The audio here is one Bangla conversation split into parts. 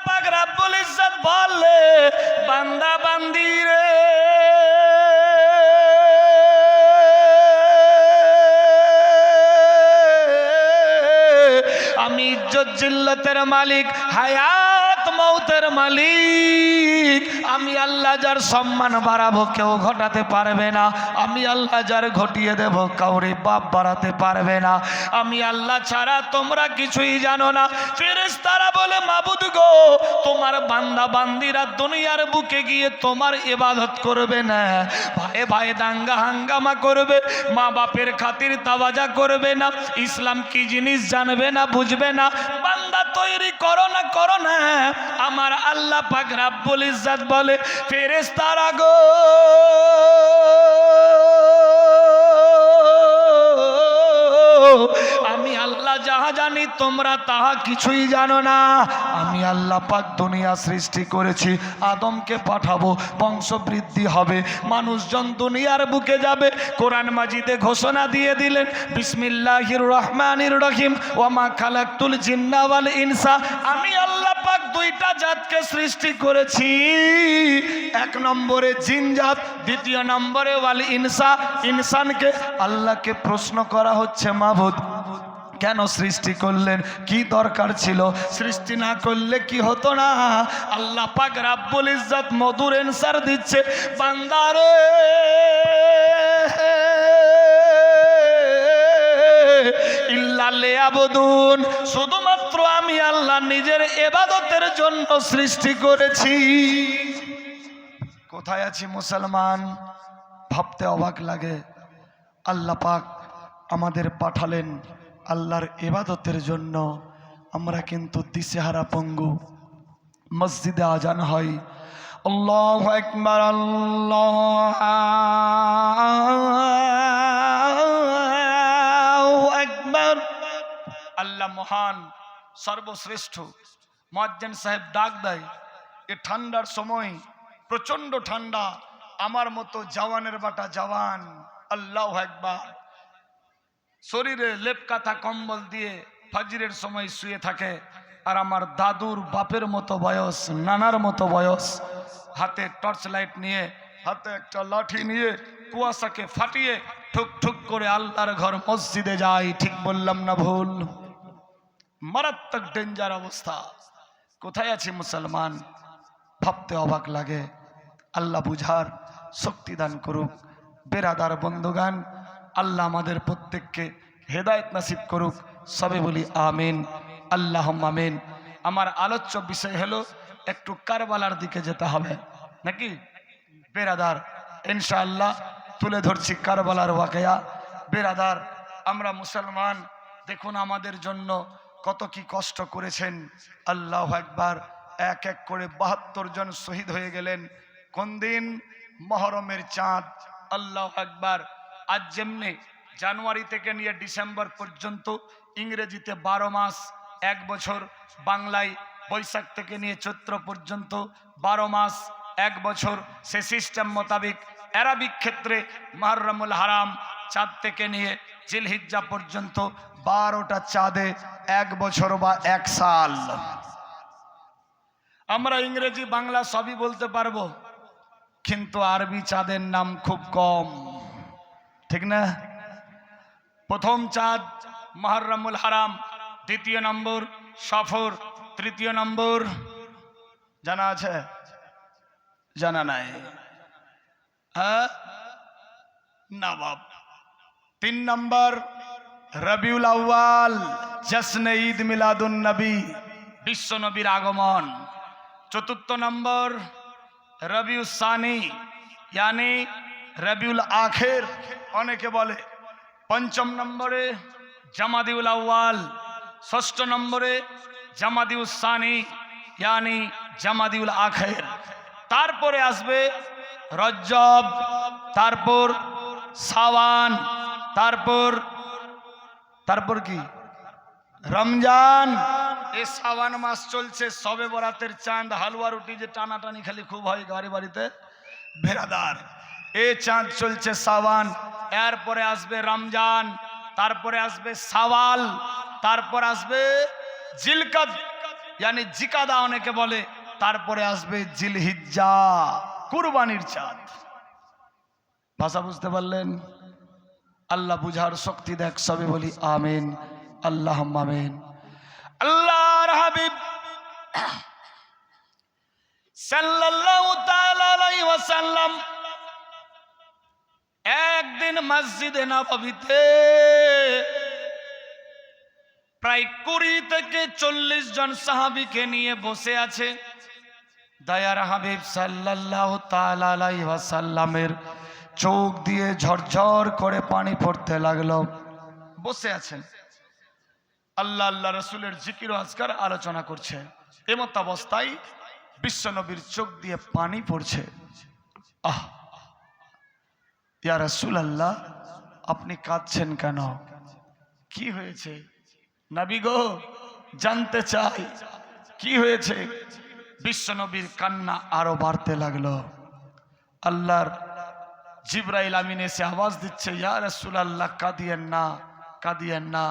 পাক রব্বুল ইজ্জত বলে, বান্দা বান্দি রে, আমি ইজ্জত জিল্লতের মালিক, হায়াত মৌতের মালিক। আমি আল্লাহ যার সম্মান বাড়াবো কেউ ঘটাতে পারবে না, আমি আল্লাহ যার ঘটিয়ে দেব কাউরে বাপ বাড়াতে পারবে না। আমি আল্লাহ ছাড়া তোমরা কিছুই জানো না। ফেরেশতারা বলে, মাবুদ গো, তোমার বান্দা বান্দিরা দুনিয়ার বুকে গিয়ে তোমার ইবাদত করবে না, ভাই ভাই দাঙ্গা হাঙ্গামা করবে, মা বাপের খাতির তাওয়াজা করবে না, ইসলাম কি জিনিস জানবে না, বুঝবে না। বান্দা তৈরি করো না, করো না। আমার আল্লাহ পাক রব্বুল ইজ্জত বলে, ফেরেশতারা গো, আমি আল্লাহ যাহা জানি তোমরা তাহা কিছুই জানো না। আমি আল্লাহ পাক দুনিয়া সৃষ্টি করেছি, আদমকে পাঠাবো, বংশ বৃদ্ধি হবে, মানুষজন দুনিয়ার বুকে যাবে। কোরআন মাজিদে ঘোষণা দিয়ে দিলেন, বিসমিল্লাহির রহমানির রহিম, ওয়া মা খালাকতুল জিন্না ওয়াল ইনসা। আমি আল্লাহ পাক দুইটা জাতকে সৃষ্টি করেছি, এক নম্বরে জিন জাত, দ্বিতীয় নম্বরে ওয়াল ইনসা, ইনসানকে। আল্লাহকে প্রশ্ন করা হচ্ছে, মাবুদ কেন সৃষ্টি করলেন, কি দরকার ছিল, সৃষ্টি না করলে কি হতো না? আল্লাহ পাক রব্বুল ইজ্জত মধুর অ্যানসার দিচ্ছে, বান্দারে ইল্লা লিয়াবুদুন, শুধুমাত্র আমি আল্লাহ নিজের ইবাদতের জন্য সৃষ্টি করেছি। কোথায় আছি মুসলমান? ভাবতে অবাক লাগে। আল্লাহ পাক আমাদের পাঠালেন আল্লাহর ইবাদতের জন্য, আমরা কিন্তু দিশেহারা পঙ্গু। মসজিদে আজান হয়, আল্লাহু আকবার, আল্লাহু আকবার। আল্লাহ মহান, সর্বশ্রেষ্ঠ। মুয়াজ্জিন সাহেব ডাক দেয়, এ ঠান্ডার সময়, প্রচন্ড ঠান্ডা, আমার মতো জওয়ানের বাটা জওয়ান, আল্লাহু আকবার, শরীরে লেপ কাঁথা কম্বল দিয়ে ফজরের সময় শুয়ে থাকে। আর আমার দাদুর বাপের মতো বয়স, নানার মতো বয়স, হাতে টর্চ লাইট নিয়ে, হাতে একটা লাঠি নিয়ে কুয়াশাকে ফাটিয়ে ঠুক ঠুক করে আল্লাহর ঘর মসজিদে যায়। ঠিক বললাম না ভুল? মারাত্মক ডেঞ্জার অবস্থা। কোথায় আছি মুসলমান? ভাবতে অবাক লাগে। আল্লাহ বুঝার শক্তি দান করুক। বেরাদার বন্ধুগান, আল্লাহ আমাদের প্রত্যেককে হেদায়েত নসিব করুক। সবে বলি আমিন, আল্লাহুম্মা আমিন। আমার আলোচ্য বিষয় হলো একটু কারবালার দিকে যেতে হবে নাকি বেরাদার? ইনশাআল্লাহ তুলে ধরছি কারবালার ওয়াকিয়া। বেরাদার, আমরা মুসলমান, দেখুন আমাদের জন্য কত কি কষ্ট করেছেন। আল্লাহু আকবার। এক এক করে ৭২ জন শহীদ হয়ে গেলেন। কোন দিন? মুহররমের চাঁদ। আল্লাহু আকবার। আজ যেমনি জানুয়ারি থেকে নিয়ে ডিসেম্বর পর্যন্ত ইংরেজিতে ১২ মাস, ১ বছর, বাংলায় বৈশাখ থেকে নিয়ে চৈত্র পর্যন্ত ১২ মাস ১ বছর, সে সিস্টেম মোতাবেক আরবিক ক্ষেত্রে মুহররমুল হারাম চাঁদ থেকে নিয়ে জিলহিজ্জা পর্যন্ত ১২টা চাঁদে ১ বছর বা ১ সাল। আমরা ইংরেজি বাংলা সবই বলতে পারবো, কিন্তু আরবি চাঁদের নাম খুব কম, ঠিক না? প্রথম চাঁদ মুহররমুল হারাম, দ্বিতীয় নম্বর সফর, তৃতীয় নম্বর জানা আছে? জানা নাই? হ্যাঁ, নবাব। ৩ নম্বর রবিউল আউয়াল, জশ্নে ঈদ মিলাদুন নবী, বিশ্ব নবীর আগমন। ৪র্থ নম্বর রবিউল সানি, यानी রবিউল আখির অনেকে বলে। ৫ম নম্বরে জামাদিউল আউয়াল, ৬ষ্ঠ নম্বরে জামাদিউল সানি, यानी জামাদিউল আখির। তারপরে আসবে রজব, তারপর শাওয়াল, তারপর কি রমজান। এই শাওয়াল মাস চলছে, সবে বরাতের চাঁদ, হালুয়া রুটি যে টানাটানি খালি খুব হয় বাড়ি বাড়িতে বেরাদার, এই চাঁদ চলছে শাওয়াল। এরপরে আসবে রমজান, তারপরে আসবে শাওয়াল, তারপর আসবে জিলকদ, यानी जिकादा অনেকে বলে, তারপরে আসবে জিলহিজ্জা, কুরবানির চাঁদ। ভাষা বুঝতে পারলেন? আল্লাহ বুঝার শক্তি দেখ, সবে বলি আমিন, আল্লাহুম্মা আমিন। আল্লাহর হাবিব সাল্লাল্লাহু তাআলা আলাইহি ওয়াসাল্লাম একদিন মসজিদে নববীতে প্রায় 20 থেকে 40 জন সাহাবীকে নিয়ে বসে আছে। দয়ার হাবিব সাল্লাল্লাহু তাআলা আলাইহি ওয়াসাল্লামের চোখ দিয়ে ঝরঝর করে পানি পড়তে লাগলো। বসে আছেন, আল্লাহ আল্লাহ রাসূলের জিকির ও আজকার আলোচনা করছে। এমত অবস্থায় বিশ্ব নবীর চোখ দিয়ে পানি পড়ছে। আহ, ইয়া রাসূলুল্লাহ, আপনি কাঁদছেন কেন? কি হয়েছে? নবী গো, জানতে চাই কি হয়েছে। বিশ্ব নবীর কান্না আরো বাড়তে লাগলো। আল্লাহর জিবরাইল আমিন এসে আওয়াজ দিচ্ছে, ইয়া রাসূলুল্লাহ, কাঁদিয়েন না, কাঁদিয়েন না,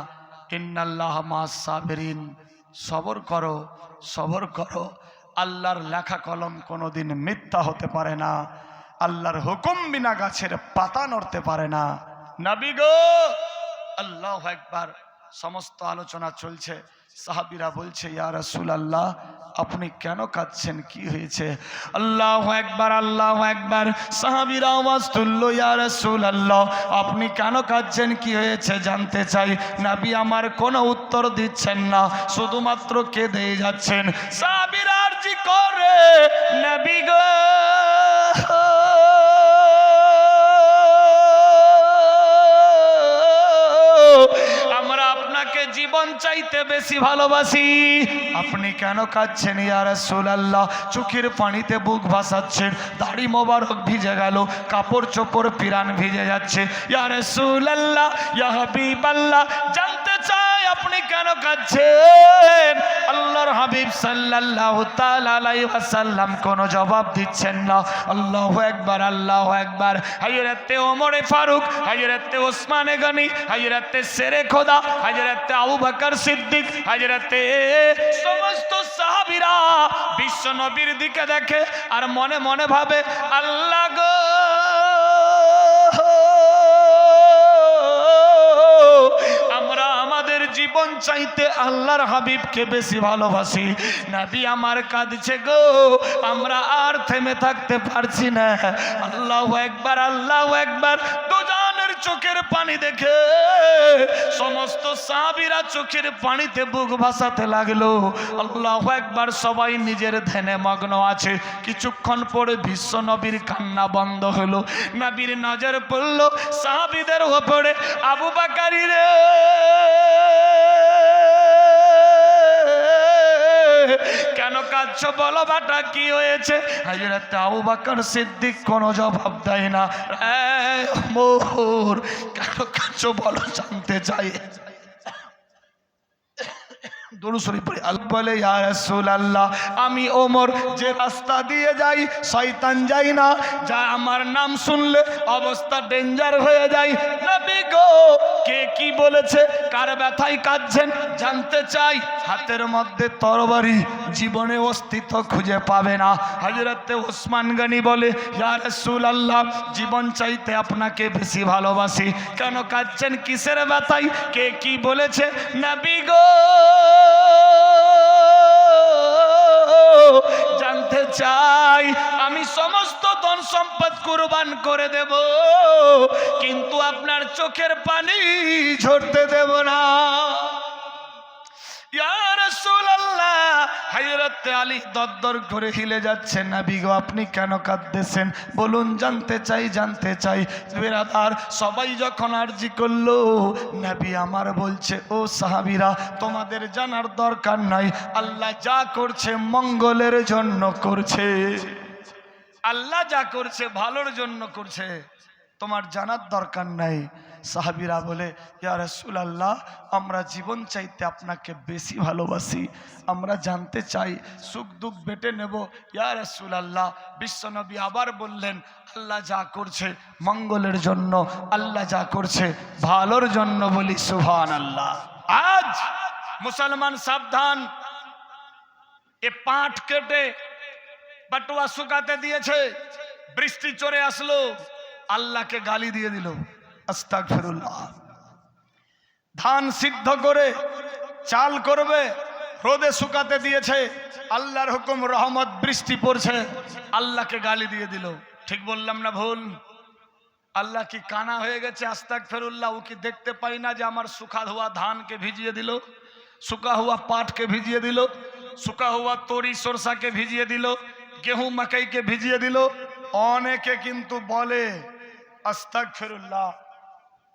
ইন্নাল্লাহা মা'আস সাবিরিন, সবর করো, সবর করো। আল্লাহর লেখা কলম কোনোদিন মিথ্যা হতে পারে না। আল্লাহর হুকুম বিনা গাছের পাতা নড়তে পারে না। নবী গো, আল্লাহু আকবার। সমস্ত আলোচনা চলছে, সাহাবীরা বলছে, ইয়া রাসূলুল্লাহ, আপনি কেন কাঁদছেন? কি হয়েছে? আল্লাহু আকবার, আল্লাহু আকবার। সাহাবীরা আওয়াজ তুললো, ইয়া রাসূলুল্লাহ, আপনি কেন কাঁদছেন? কি হয়েছে জানতে চাই। নবী আমার কোনো উত্তর দিচ্ছেন না, শুধুমাত্র কেঁদেই যাচ্ছেন। সাহাবীরা আরজি করে, নবী গো, আমরা আপনাকে জীবন চাইতে বেশি ভালোবাসি, আপনি কেন কাঁদছেন? ইয়া রাসূলুল্লাহ, চোখের পানিতে বুক ভাসাচ্ছেন, দাড়ি মোবারক ভিজে গেল, কাপড় চোপড় পিরান ভিজে যাচ্ছে। ইয়া রাসূলুল্লাহ, ইয়া হাবিবাল্লাহ, জানতে চাই আপনি কেন কাঁদছেন? আল্লাহর হাবিব সাল্লাল্লাহু তাআলা আলাইহি ওয়াসাল্লাম কোনো জবাব দিচ্ছেন না। আল্লাহু আকবার, আল্লাহু আকবার। হযরতে ওমর ফারুক, হযরতে ওসমান গনি, হযরতে শেরে খোদা, হযরতে আবু বকর সিদ্দিক, হযরতে সমস্ত সাহাবীরা বিশ্ব নবীর দিকে দেখে আর মনে মনে ভাবে, আল্লাহ গো, আমরা আমাদের জীবন চাইতে আল্লাহর হাবিবকে বেশি ভালোবাসি। নবী আমার কাঁদছে গো, আমরা আর থেমে থাকতে পারছি না। আল্লাহু আকবার, আল্লাহু আকবার। দুজনের চোখের পানি দেখে সমস্ত সাহাবীরা চোখের পানিতে বুক ভাসাতে লাগলো। আল্লাহু আকবার। সবাই নিজের ধ্যানে মগ্ন আছে। কিছুক্ষণ পরে বিশ্ব নবীর কান্না বন্ধ হলো। নবীর নজর পড়ল সাহাবীদের উপরে। আবু বকর রে, কেন কাঁদছো? বলো বাটা, কি হয়েছে? হযরত আবু বকর সিদ্দিক কোনো জবাব দেয় না। ওমর, কেন কাঁদছো বলো, জানতে চাই। দুরূদ শরীফ পড়ে আল্লাহ বলে, ইয়া রাসূলুল্লাহ, আমি ওমর যে রাস্তা দিয়ে যাই শয়তান যায় না, যা আমার নাম শুনলে অবস্থা ডেঞ্জার হয়ে যায়। নবী গো, কে কি বলেছে? কার ব্যথায় কাঁদছেন জানতে চাই। হাতের মধ্যে তরবারি, জীবনে অস্তিত্ব খুঁজে পাবে না। হযরতে ওসমান গনি বলে, ইয়া রাসূলুল্লাহ, জীবন চাইতে আপনাকে বেশি ভালোবাসি। কেন কাঁদছেন? কিসের ব্যথায়? কে কি বলেছে? নবী গো, জানতে চাই। আমি সমস্ত ধন সম্পদ কুরবান করে দেব, কিন্তু আপনার চোখের পানি ঝরতে দেব না। ইয়া রাসূলুল্লাহ, হযরত আলী দরদর করে হিলে যাচ্ছে। নবী গো, আপনি কেন কাঁদতেছেন বলুন, জানতে চাই, জানতে চাই। বিরাদার সবাই যখন আরজি করলো, নবী আমার বলছে, ও সাহাবীরা, তোমাদের জানার দরকার নাই। আল্লাহ যা করছে মঙ্গলের জন্য করছে। আল্লাহ যা করছে ভালোর জন্য করছে, তোমার জানার দরকার নাই। সাহাবীরা বলে, ইয়া রাসূলুল্লাহ, আমরা জীবন চাইতে আপনাকে বেশি ভালোবাসি, আমরা জানতে চাই, সুখ দুঃখ বেটে নেব। ইয়া রাসূলুল্লাহ, বিশ্বনবী আবার বললেন, আল্লাহ যা করছে মঙ্গলের জন্য, আল্লাহ যা করছে ভালোর জন্য। বলি সুবহানাল্লাহ। আজ মুসলমান সাবধান, এ পাট কেটে বাটুয়া শুকাতে দিয়েছে, বৃষ্টি চলে আসলো, আল্লাহকে গালি দিয়ে দিল, আস্তাগফিরুল্লাহ। ধান সিদ্ধ করে চাল করবে, রোদে শুকাতে দিয়েছে, আল্লাহর হুকুম, রহমত, বৃষ্টি পড়ছে, আল্লাহকে গালি দিয়ে দিল। ঠিক বললাম না ভুল? আল্লাহ কি কানা হয়ে গেছে? আস্তাগফিরুল্লাহ। ও কি দেখতে পাই না যে আমার শুকা হুয়া ধানকে ভিজিয়ে দিল, শুকা হুয়া পাটকে ভিজিয়ে দিল, শুকা হুয়া তরি সরষাকে ভিজিয়ে দিল, গেহু মাকাইকে ভিজিয়ে দিল? অনেকে কিন্তু বলে আস্তাগফিরুল্লাহ।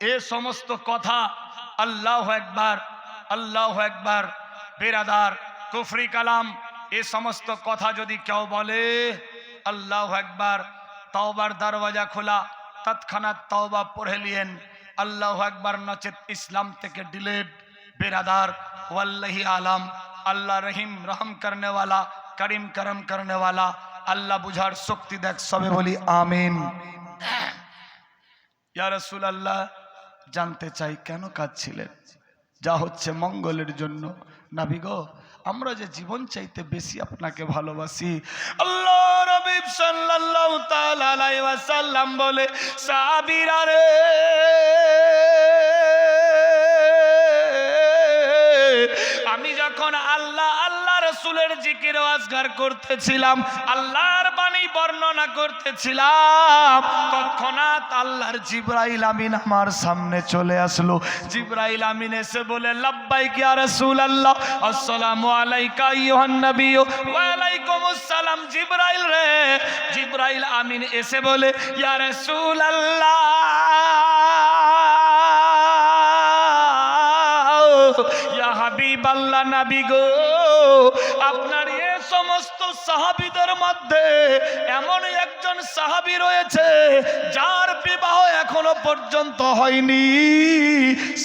এ সমস্ত কথা, আল্লাহু আকবার, আল্লাহু আকবার, বেরাদার, কুফরি কালাম, এ সমস্ত কথা যদি কেউ বলে, আল্লাহু আকবার, তওবার দরওয়াজা খোলা, তৎক্ষণাৎ তওবা পড়ে লিয়েন, আল্লাহু আকবার, নচেত ইসলাম থেকে ডিলেট। বেরাদার, ওয়াল্লাহি আলাম, আল্লাহ রহিম, রহম করনে वाला, করিম, করম করনে वाला, আল্লাহ বুঝার শক্তি দেখ, সবে বলি আমিন। ইয়া রাসূলুল্লাহ, জানতে চাই কেন কাঁদছিলেন? যা হচ্ছে মঙ্গলের জন্য। নবী গো, আমরা যে জীবন চাইতে বেশি আপনাকে ভালোবাসি। আল্লাহ নবী সাল্লাল্লাহু তাআলা আলাইহি ওয়াসাল্লাম বলে, সাহাবীরা রে, আমি যখন আল্লাহ আল্লাহ রাসূলের জিকির ও আজকার করতেছিলাম, আল্লাহর বাণী বর্ণনা করতেছিলাম, তৎক্ষণাৎ আল্লাহর জিবরাইল আমিন আমার সামনে চলে আসলো। জিবরাইল আমিন এসে বলে, লাব্বাইক ইয়া রাসূলুল্লাহ, আসসালামু আলাইকা আইয়ুহান নবী, ওয়া আলাইকুমুস সালাম। জিবরাইল রে, জিবরাইল আমিন এসে বলে, ইয়া রাসূলুল্লাহ, ইয়া হাবিবাল্লাহ, নবী গো, আপনার এই সমস্ত সাহাবীদের মধ্যে এমন একজন সাহাবী রয়েছে যার বিবাহ এখনো পর্যন্ত হয়নি।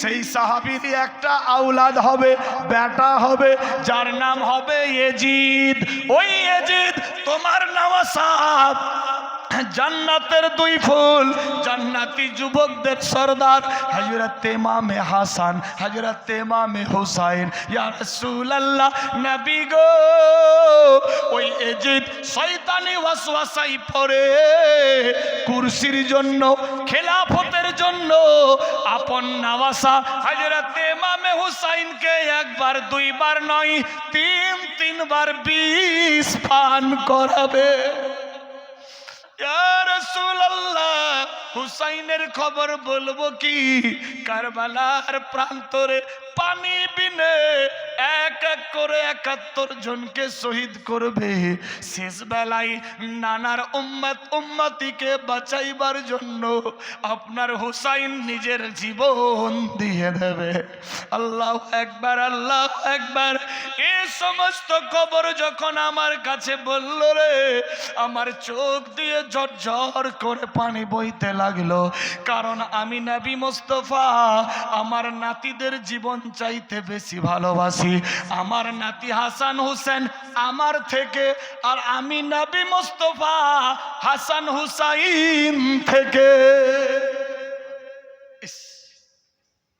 সেই সাহাবীর একটা আওলাদ হবে, বেটা হবে, যার নাম হবে ইয়াজিদ। ওই ইয়াজিদ তোমার নওয়াসাব, জান্নাতের দুই ফুল, জান্নাতি যুবকদের সরদার, হযরত ইমামে হাসান, হযরত ইমামে হুসাইন। ইয়া রাসূলুল্লাহ, নবী গো, ওই ইয়াজিদ শয়তানি ওয়াসওয়াসায় পড়ে কুরসির জন্য, খেলাফতের জন্য আপন নওয়াসা হযরত ইমামে হুসাইনকে একবার দুইবার নয়, তিনবার বিষ পান করাবে। ইয়া রাসূলুল্লাহ, হুসাইনের খবর বলবো কি? কারবালার প্রান্তরে পানি বিনে এক এক করে ৭১ জনকে শহীদ করবে। শেষ বেলায় নানার উম্মতিকে বাঁচাইবার জন্য আপনার হুসাইন নিজের জীবন দিয়ে দেবে। আল্লাহু আকবার, আল্লাহু আকবার। এই সমস্ত খবর যখন আমার কাছে বলল রে, আমার চোখ দিয়ে ঝরঝর করে পানি বইতে লাগলো। কারণ আমি নবী মুস্তাফা আমার নাতিদের জীবন চাইতে বেশি ভালোবাসি। আমার নাতি হাসান হোসেন আমার থেকে, আর আমি নবী মুস্তাফা হাসান হুসাইন থেকে।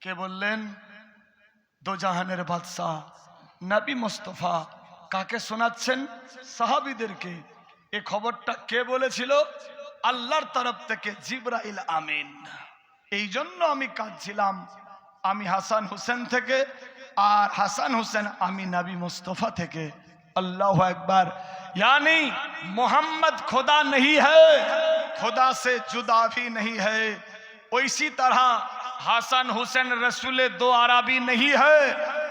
কে বললেন? দো জাহানের বাদশাহ নবী মুস্তাফা। কাকে শোনাচ্ছেন? সাহাবীদেরকে। এই খবরটা কে বলেছিল? আল্লাহর তরফ থেকে জিবরাইল আমিন। এই জন্য আমি কাঁদছিলাম, আমি হাসান হোসেন থেকে, আর হাসান হোসেন আমি নবী মুস্তাফা থেকে। अल्लाह अकबर। यानी मोहम्मद खुदा नहीं है, खुदा से जुदा भी नहीं है। इसी तरह हसन हुसैन रसूल दो अरबी नहीं है,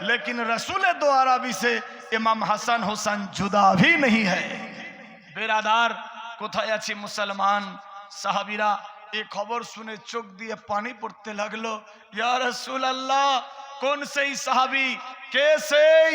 लेकिन रसूल दो अरबी से इमाम हसन हुसैन जुदा भी नहीं है। बेरादार কোথায় আছি মুসলমান সাহাবীরা এই খবর শুনে চোখ দিয়ে পানি পড়তে লাগলো। ইয়া রাসূলুল্লাহ, কোন সেই সাহাবী? কে সেই?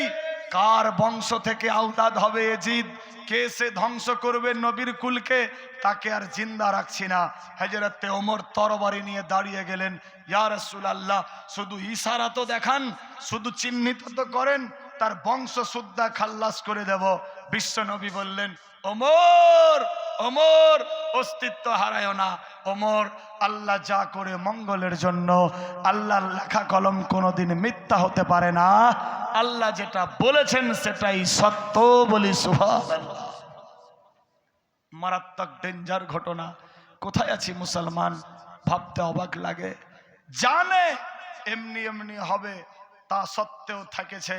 কার বংশ থেকে আওলাদ হবে ইয়াজিদ? কে সে ধ্বংস করবে নবীর কুলকে? তাকে আর জিন্দা রাখছি না। হযরতে ওমর তরবারি নিয়ে দাঁড়িয়ে গেলেন। ইয়া রাসূলুল্লাহ, শুধু ইশারা তো দেখান, শুধু চিহ্নিত তো করেন, তার বংশ সুদ্ধা খাল্লাস করে দেব। বিশ্ব নবী বললেন, ওমর ওমর, অস্তিত্ব হারায়ও না। ওমর, আল্লাহ যা করে মঙ্গলের জন্য, আল্লাহর লেখা কলম কোনোদিন মিথ্যা হতে পারে না। আল্লাহ যেটা বলেছেন সেটাই সত্য, বলি সুবহানাল্লাহ। মারাত্মক ডেঞ্জার ঘটনা। কোথায় আছি মুসলমান, ভাবতে অবাক লাগে। জানে এমনি এমনি হবে, তা সত্ত্বেও থেকেছে।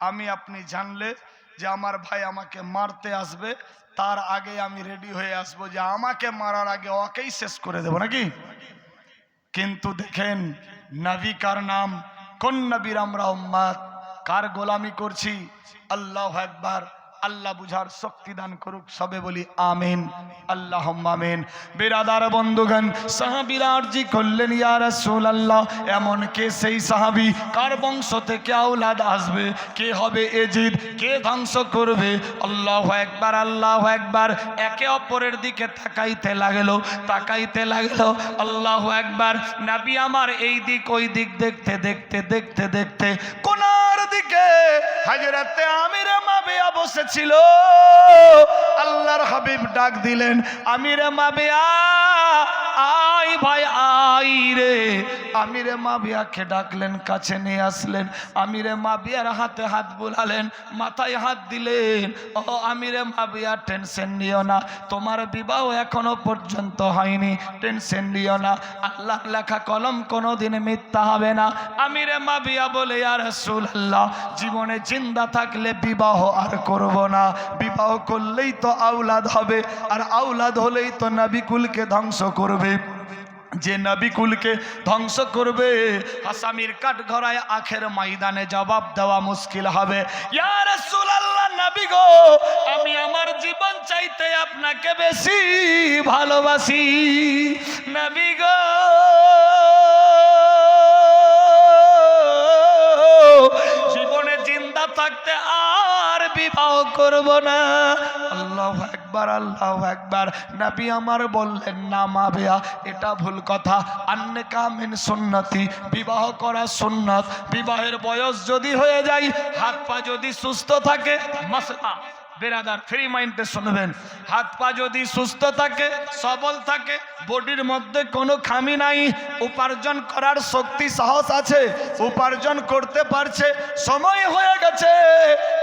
আমি আপনি জানলে যে আমার ভাই আমাকে মারতে আসবে, তার আগে আমি রেডি হয়ে আসবো যে আমাকে মারার আগে ওকেই শেষ করে দেব নাকি। কিন্তু দেখেন নবী কার নাম, কোন নবীর আমরা উম্মত, কার গোলামি করছি। আল্লাহু আকবার। আল্লাহ বুঝার শক্তি দান করুক, সবে বলি আমিন, আল্লাহুম্মা আমিন। বিরাদার বন্ধুগণ, সাহাবীরা আরজি করলেন, ইয়া রাসূলুল্লাহ, এমন কে সেই সাহাবী, কার বংশ থেকে আওলাদ আসবে, কে হবে এজিদ, কে ধ্বংস করবে। আল্লাহু আকবার, আল্লাহু আকবার। একে অপরের দিকে তাকাইতে লাগলো, তাকাইতে লাগলো। আল্লাহু আকবার। নবী আমার এই দিক ওই দিক দেখতে দেখতে দেখতে দেখতে কোনার দিকে হযরতে আমিরে মাবিয়া বসেছিল। আল্লাহর হাবিব ডাক দিলেন, আমিরে মাবিয়া, আই ভাই আই রে। আমিরে মাবিয়াকে ডাকলেন, কাছে নিয়ে আসলেন। আমিরে মাবিয়ার হাতে হাত বুলালেন, মাথায় হাত দিলেন। ও আমিরে মাবিয়া, টেনশন নিও না, তোমার বিবাহ এখনো পর্যন্ত হয়নি, টেনশন নিও না। আল্লাহর লেখা কলম কোনোদিন মিথ্যা হবে না। আমিরে মাবিয়া বলে, ইয়া রাসূলুল্লাহ, জীবনে জিন্দা থাকলে বিবাহ আর করব না, বিবাহ করলেই তো আওলাদ হবে, আর আওলাদ হলেই তো নবীকুলকে ধ্বংস করবে। যে নবীকুলকে ধ্বংস করবে, আসামির কাঠগড়ায় আখের ময়দানে জবাব দেওয়া মুশকিল হবে। ইয়া রাসূলুল্লাহ, নবী গো, আমি আমার জীবন চাইতে আপনাকে বেশি ভালোবাসি। নবী গো, জীবনে জিন্দা থাকতে আর বিবাহ করব না। আল্লাহু আকবার, আল্লাহু আকবার। নবী আমার বললেন, না মাবিয়া, এটা ভুল কথা। আন্নেকা মিন সুন্নতি, বিবাহ করা সুন্নাত। বিবাহের বয়স যদি হয়ে যায়, হাত পা যদি সুস্থ থাকে, মাসলা বেরাদার ফ্রি মাইন্ডে শুনবেন, হাত পা যদি সুস্থ থাকে, সবল থাকে, বডির মধ্যে কোনো খামি নাই, উপার্জন করার শক্তি সাহস আছে, উপার্জন করতে পারছে, সময় হয়ে গেছে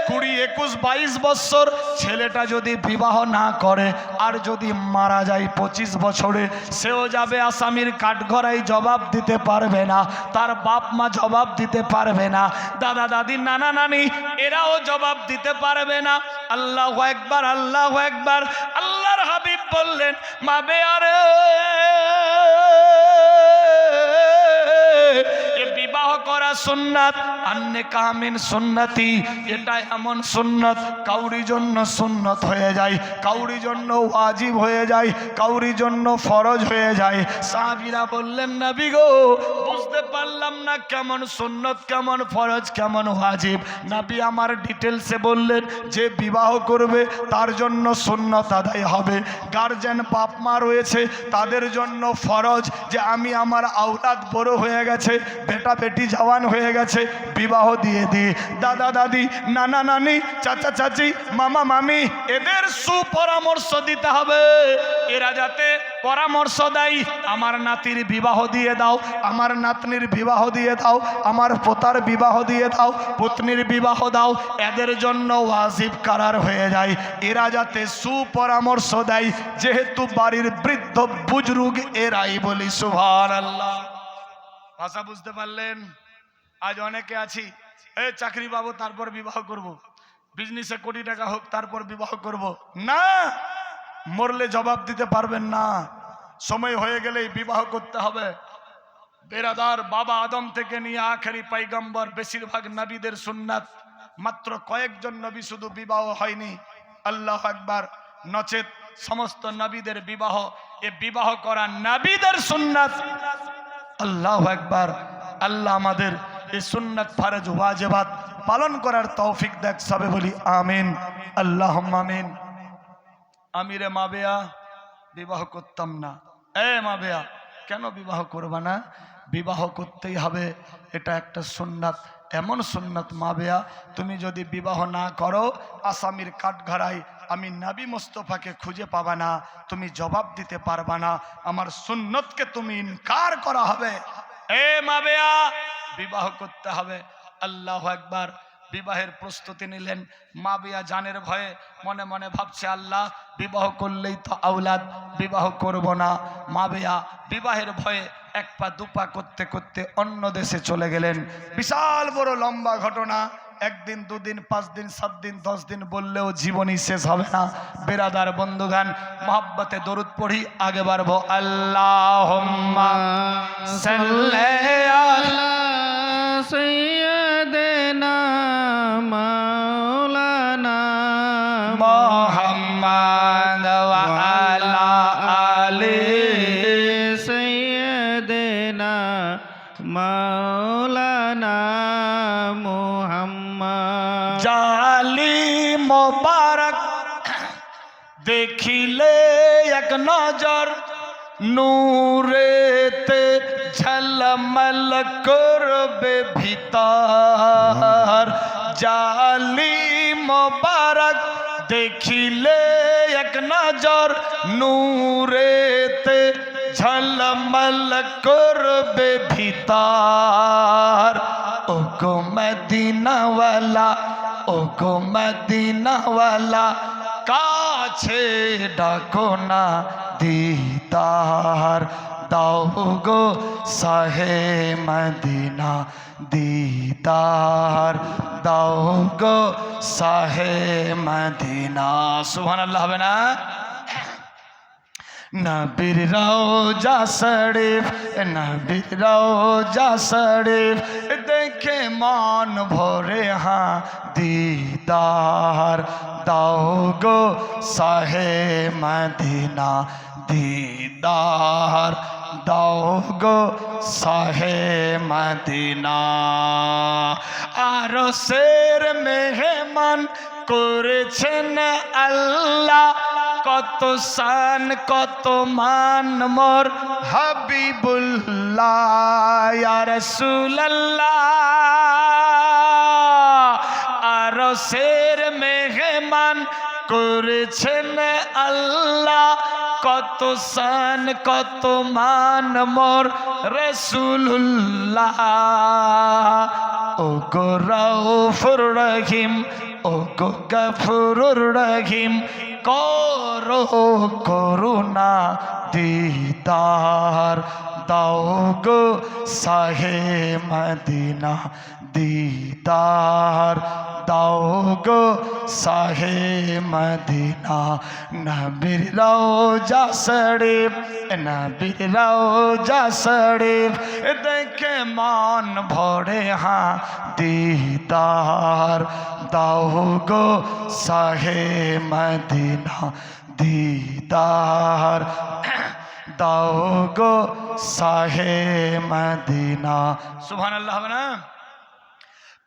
20, 21, 22 বছর, ছেলেটা যদি বিবাহ না করে আর যদি মারা যায় 25 বছরে, সেও যাবে আসামির কাঠগড়ায়, জবাব দিতে পারবে না, তার বাপ মা জবাব দিতে পারবে না, দাদা দাদি নানা নানি এরাও জবাব দিতে পারবে না। আল্লাহু আকবার, আল্লাহু আকবার। আল্লাহর হাবিব বললেন, মাবে আরে, বিবাহ করা সুন্নাত, আন্নে কামিন সুন্নতি, এটা এমন সুন্নাত কাউরি জন্য সুন্নাত হয়ে যায়, কাউরি জন্য ওয়াজিব হয়ে যায়, কাউরি জন্য ফরজ হয়ে যায়। সাহাবীরা বললেন, নবী গো, বুঝতে পারলাম না কেমন সুন্নাত, কেমন ফরজ, কেমন ওয়াজিব। নবী আমার ডিটেলসে বললেন, যে বিবাহ করবে তার জন্য সুন্নাত আদায় হবে, গার্জেন বাপ মা রয়েছে তাদের জন্য ফরজ, যে আমি আমার আওলাদ বড় হয়ে গেছে, বেটা বেটি জওয়ান হয়ে গেছে, বিবাহ দিয়ে দিই। দাদা দাদি নানা নানি চাচা চাচি মামা মামি এদের সুপরামর্শ দিতে হবে, এরা যাতে পরামর্শ দেয়, আমার নাতির বিবাহ দিয়ে দাও, আমার নাতনির বিবাহ দিয়ে দাও, আমার পোতার বিবাহ দিয়ে দাও, পত্নীর বিবাহ দাও, এদের জন্য ওয়াজিব কারার হয়ে যায়। এরা যাতে সুপরামর্শ দেয়, যেহেতু বাড়ির বৃদ্ধ বুজরুগ এরাই, বলি সুবহানাল্লাহ। ভাষা বুঝতে পারলেন? আজ অনেকে আছি, এই চাকরি পাবো তারপর বিবাহ করব, বিজনেসে কোটি টাকা হোক তারপর বিবাহ করব। না, মরলে জবাব দিতে পারবেন না, সময় হয়ে গেলেই বিবাহ করতে হবে। বেরাদার, বাবা আদম থেকে নিয়ে আখেরি পয়গম্বর বেশিরভাগ নবীদের সুন্নাত, মাত্র কয়েকজন নবী শুধু বিবাহ হয়নি, আল্লাহু আকবার, নচেত সমস্ত নবীদের বিবাহ, এ বিবাহ করা নবীদের সুন্নাত। আল্লাহু আকবার। আল্লাহ আমাদের এই সুন্নাত ফরজ ওয়াজিবাত পালন করার তৌফিক দেখ, সবে বলি আমিন, আল্লাহুম্মা আমিন। আমিরে মাবিয়া, বিবাহ করতাম না। এ মাবিয়া, কেন বিবাহ করবা না? বিবাহ করতেই হবে, এটা একটা সুন্নাত, এমন সুন্নত মাবেয়া, তুমি যদি বিবাহ না করো আসামির কাঠগড়ায় আমি নবী মুস্তফাকে খুঁজে পাবা না, তুমি জবাব দিতে পারবা না, আমার সুন্নতকে তুমি ইনকার করা হবে। এ মাবেয়া, বিবাহ করতে হবে। আল্লাহু আকবার। বিবাহের প্রস্তুতি নিলেন। মাবিয়া জানের ভয়ে মনে মনে ভাবছে, আল্লাহ বিবাহ করলেই তো আওলাদ, বিবাহ করব না। মাবিয়া বিবাহের ভয়ে এক পা দুপা করতে করতে অন্য দেশে চলে গেলেন। বিশাল বড় লম্বা ঘটনা, একদিন দুদিন 5 দিন 7 দিন 10 দিন বললেও জীবনই শেষ হবে না। বেরাদার বন্ধুগান, মহব্বতে দরুদ পড়ি, আগে বাড়বো। আল্লাহুম্মা সাল্লি আলা সৈয়দনা মাওলানা মুহাম্মদ ওয়া আলা আলি সৈয়দনা মাওলানা মুহাম্মদ। জালি মোবারক দেখিলে এক নজর, নূরেতে ঝলমল করবে ভিতর। জালি মোবারক দেখিলে এক নজর, নূরেতে ঝলমল করবে ভিতর। ও গো মদিনাওয়ালা, ও গো মদিনাওয়ালা, কাছে ডাকো না দিদার দাও গো শাহে মদিনা, দিদার দাও গো শাহে মদিনা। সুবহানাল্লাহ হবে না? নবীর রওজা শরীফ, নবীর রওজা শরীফ দেখে মন ভরে হ্যাঁ দিদার দাও গো শাহে মদিনা, দিদার দাও গো শাহে মদিনা। আরশের মেহমান করেছেন আল্লাহ, কত শান কত মান মোর হাবিবুল্লাহ ইয়া রাসূলুল্লাহ। আরশের মেহমান করেছেন আল্লাহ, কত শান কত মান মোর রাসূলুল্লাহ। ও গো রাউফুর রহিম, ও গো গফুরুর রহিম, করো করুণা দিদার দাও গো শাহে মদিনা, দিদার দাও গো শাহে মদিনা। নবীর রওজা শরীফ, নবীর রওজা শরীফ দেখে মন ভরে হ্যাঁ দিদার দাও গো শাহে মদিনা, দিদার দাও গো শাহে মদিনা। সুবহানাল্লাহ হবে না?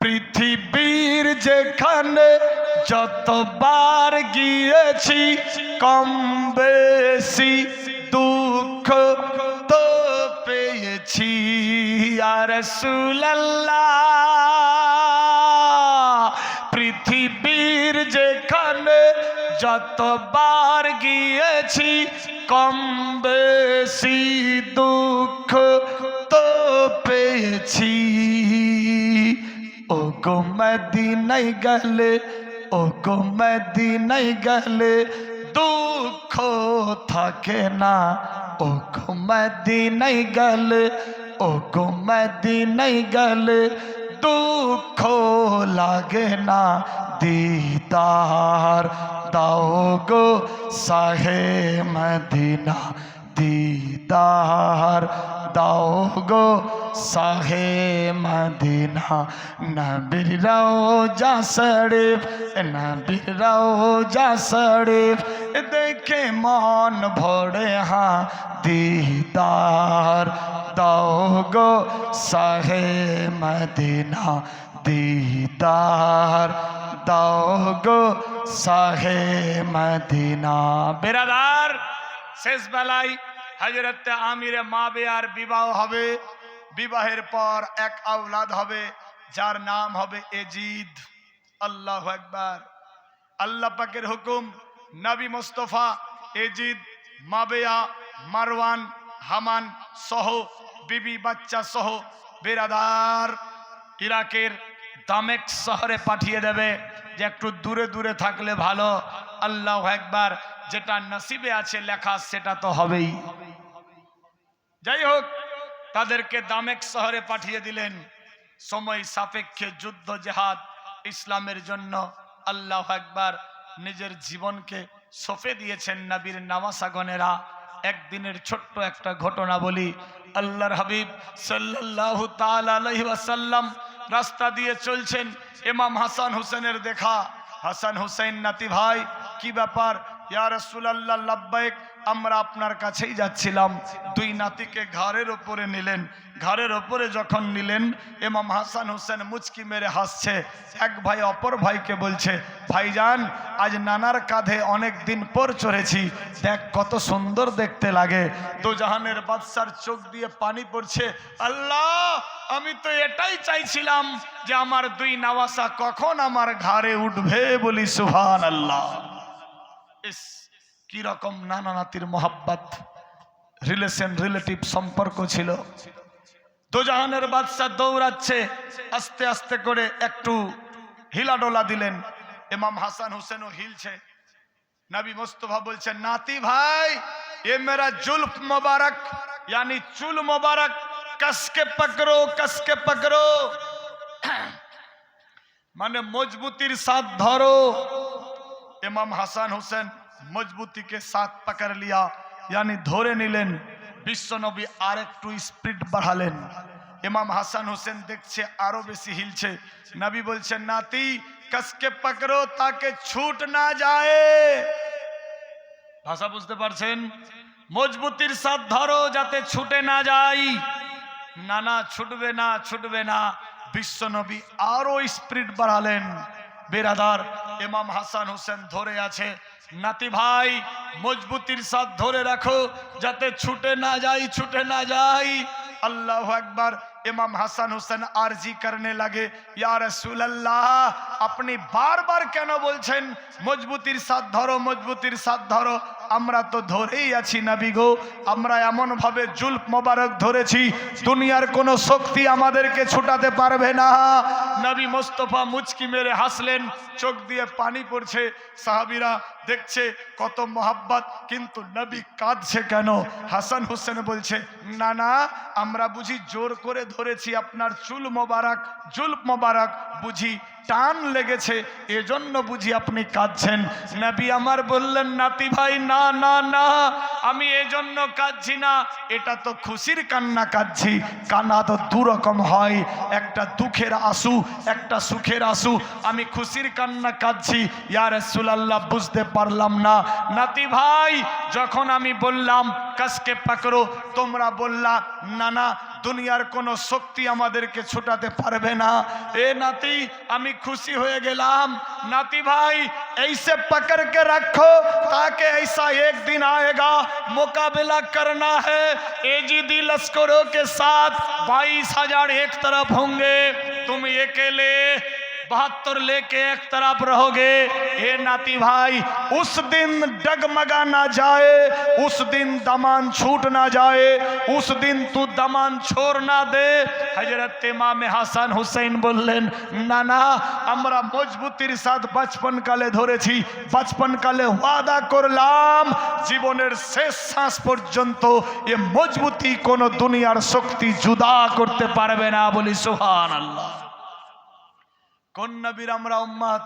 পৃথিবীর যেখানে যতবার গিয়েছি, কম বেশি দুঃখ তো পেয়েছি ইয়া রাসূলুল্লাহ। পৃথিবীর যেখানে যতবার গিয়েছি, কম বেশি দুঃখ তো পেয়েছি। ও গো মদিনায় গেলে, ও গো মদিনায় গেলে দুঃখ থাকে না। ও গো মদিনায় গেলে, ও গো মদিনায় গেলে দুঃখ লাগে না। দিদার দাও গো শাহে মদিনা, দিদার দাও গো শাহে মদিনা। নবীর রওজা শরীফ, নবীর রওজা শরীফ দেখে মন ভরে হ্যাঁ দিদার দাও গো শাহে মদিনা, দিদার দাও গো শাহে মদিনা। বেরাদার, শেষ বেলায় হযরত আমিরে মাবিয়ার বিবাহ হবে। বিবাহের পর এক আওলাদ হবে। যার নাম হবে এজিদ। আল্লাহু আকবার। আল্লাহ পাকের হুকুম, নবী মুস্তাফা এজিদ, মাবেয়া, মারওয়ান, হামান সহ বিবি বাচ্চা সহ বেরাদার ইরাকের দামেক শহরে পাঠিয়ে দেবে, যে একটু দূরে দূরে থাকলে ভালো। আল্লাহু আকবার। যেটা নসিবে আছে লেখা সেটা তো হবেই। যাই হোক, তাদেরকে দামেক শহরে পাঠিয়ে দিলেন। সময় সাপেক্ষে যুদ্ধ জেহাদ ইসলামের জন্য আল্লাহু আকবার নিজের জীবনকে সঁপে দিয়েছেন নবীর নামাসাগণেরা। একদিনের ছোট্ট একটা ঘটনা বলি। আল্লাহর হাবিব সাল্লাল্লাহু তাআলা আলাইহি ওয়াসাল্লাম রাস্তা দিয়ে চলছেন, ইমাম হাসান হুসেনের দেখা। হাসান হুসেন নাতি ভাই, কি ব্যাপার? ইয়া রাসূলুল্লাহ লাব্বাইক, আমরা আপনার কাছেই যাচ্ছিলাম। দুই নাতিকে ঘাড়ের ওপরে নিলেন। ঘাড়ের ওপরে যখন নিলেন, ইমাম হাসান হোসেন মুচকি মেরে হাসছে। এক ভাই অপর ভাইকে বলছে, ভাইজান আজ নানার কাঁধে অনেক দিন পর চড়েছি, দেখ কত সুন্দর দেখতে লাগে। দু জাহানের বাদশার চোখ দিয়ে পানি পড়ছে। আল্লাহ, আমি তো এটাই চাইছিলাম যে আমার দুই নওয়াসা কখন আমার ঘাড়ে উঠবে। বলি সুবহানাল্লাহ। ইস, কি রকম নানা নাতির মোহাব্বত, রিলেশন রিলেটিভ সম্পর্ক ছিল। দুজাহানের বাদশা দৌড়াচ্ছে, আস্তে আস্তে করে একটু হিলাডোলা দিলেন। ইমাম হাসান হুসেনও হিলছে। নবী মুস্তাফা বলছেন, নাতি ভাই ये मेरा जुल्फ मुबारक यानी चुल मुबारक कसके पकड़ो माने मजबूतीर साथ धरो। इमाम हसन हुसैन मजबूती के साथ पकड़ लिया, यानी धरे निलेन। विश्व नबी आरेकटू स्पीड बढ़ालेन। इमाम हसन हुसैन देखछे आरो बेशी हिलछे। नबी बोलछेन, नाती कसके पकड़ो ताके छूट ना जाए। भाषा बुझते पारछेन? मजबूतीर साथ धरो जाते छूटे ना जाए। ना ना छुटबे ना। विश्व नबी आरो स्पीड बढ़ालेन। बेरादार, इमाम हासान हुसैन धरे आछे। नाती भाई मजबूतीर साथ धरे रखो जाते छूटे ना जाए। अल्लाहु अकबर। इमाम हासान हुसैन आरजी करने लगे, या रसूल अल्लाह, अपनी बार बार क्यों बोलছেন मजबूतीर साथ धरो? আমরা তো ধরেই আছি নবী গো। আমরা এমন ভাবে জুলফ মোবারক ধরেছি, দুনিয়ার কোনো শক্তি আমাদেরকে ছুটাতে পারবে না। নবী মুস্তাফা মুচকি মেরে হাসলেন, চোখ দিয়ে পানি পড়ছে। সাহাবীরা দেখছে কত মোহাব্বত, কিন্তু নবী কাঁদছে কেন? হাসান হোসেন বলছে, না না, আমরা বুঝি জোর করে ধরেছি আপনার চুল মোবারক, জুলফ মোবারক বুঝি টান লেগেছে, এজন্য বুঝি আপনি কাঁদছেন। নবী আমার বললেন, নাতি ভাই না না না, আমি এজন্য কাঁদছি না, এটা তো খুশির কান্না কাঁদছি। কান্না তো দু রকম হয়, একটা দুঃখের আঁসু, একটা সুখের আঁসু। আমি খুশির কান্না কাঁদছি। ইয়া রাসূলুল্লাহ, বুঝতে পারলাম না। নাতি ভাই, যখন আমি বললাম কাসকে পাকড়ো, তোমরা বললা না না, দুনিয়ার কোনো শক্তি আমাদেরকে ছুটাতে পারবে না। এ নাতি, আমি খুশি হয়ে গেলাম। नाती भाई ऐसे पकड़ के रखो ताकि ऐसा एक दिन आएगा, मुकाबला करना है एजीदी लश्करों के साथ। 22,000 एक तरफ होंगे, तुम अकेले 72 लेके एक तरफ रहोगे। हे नाती भाई, उस दिन डगमगा ना जाए, उस दिन दमान छूट ना जाए, उस दिन तू दमान छोड़ ना दे। हजरत इमाम হাসান হুসেন বললেন, না না, আমরা মজবুতির সাথে বচপন কালে ধরেছি, বচপন কালে ওয়াদা করলাম জীবনের শেষ শ্বাস পর্যন্ত এ মজবুতি কোন দুনিয়ার শক্তি জুদা করতে পারবে না। বলি সুবহানাল্লাহ। কোন নবীর আমরা উম্মত?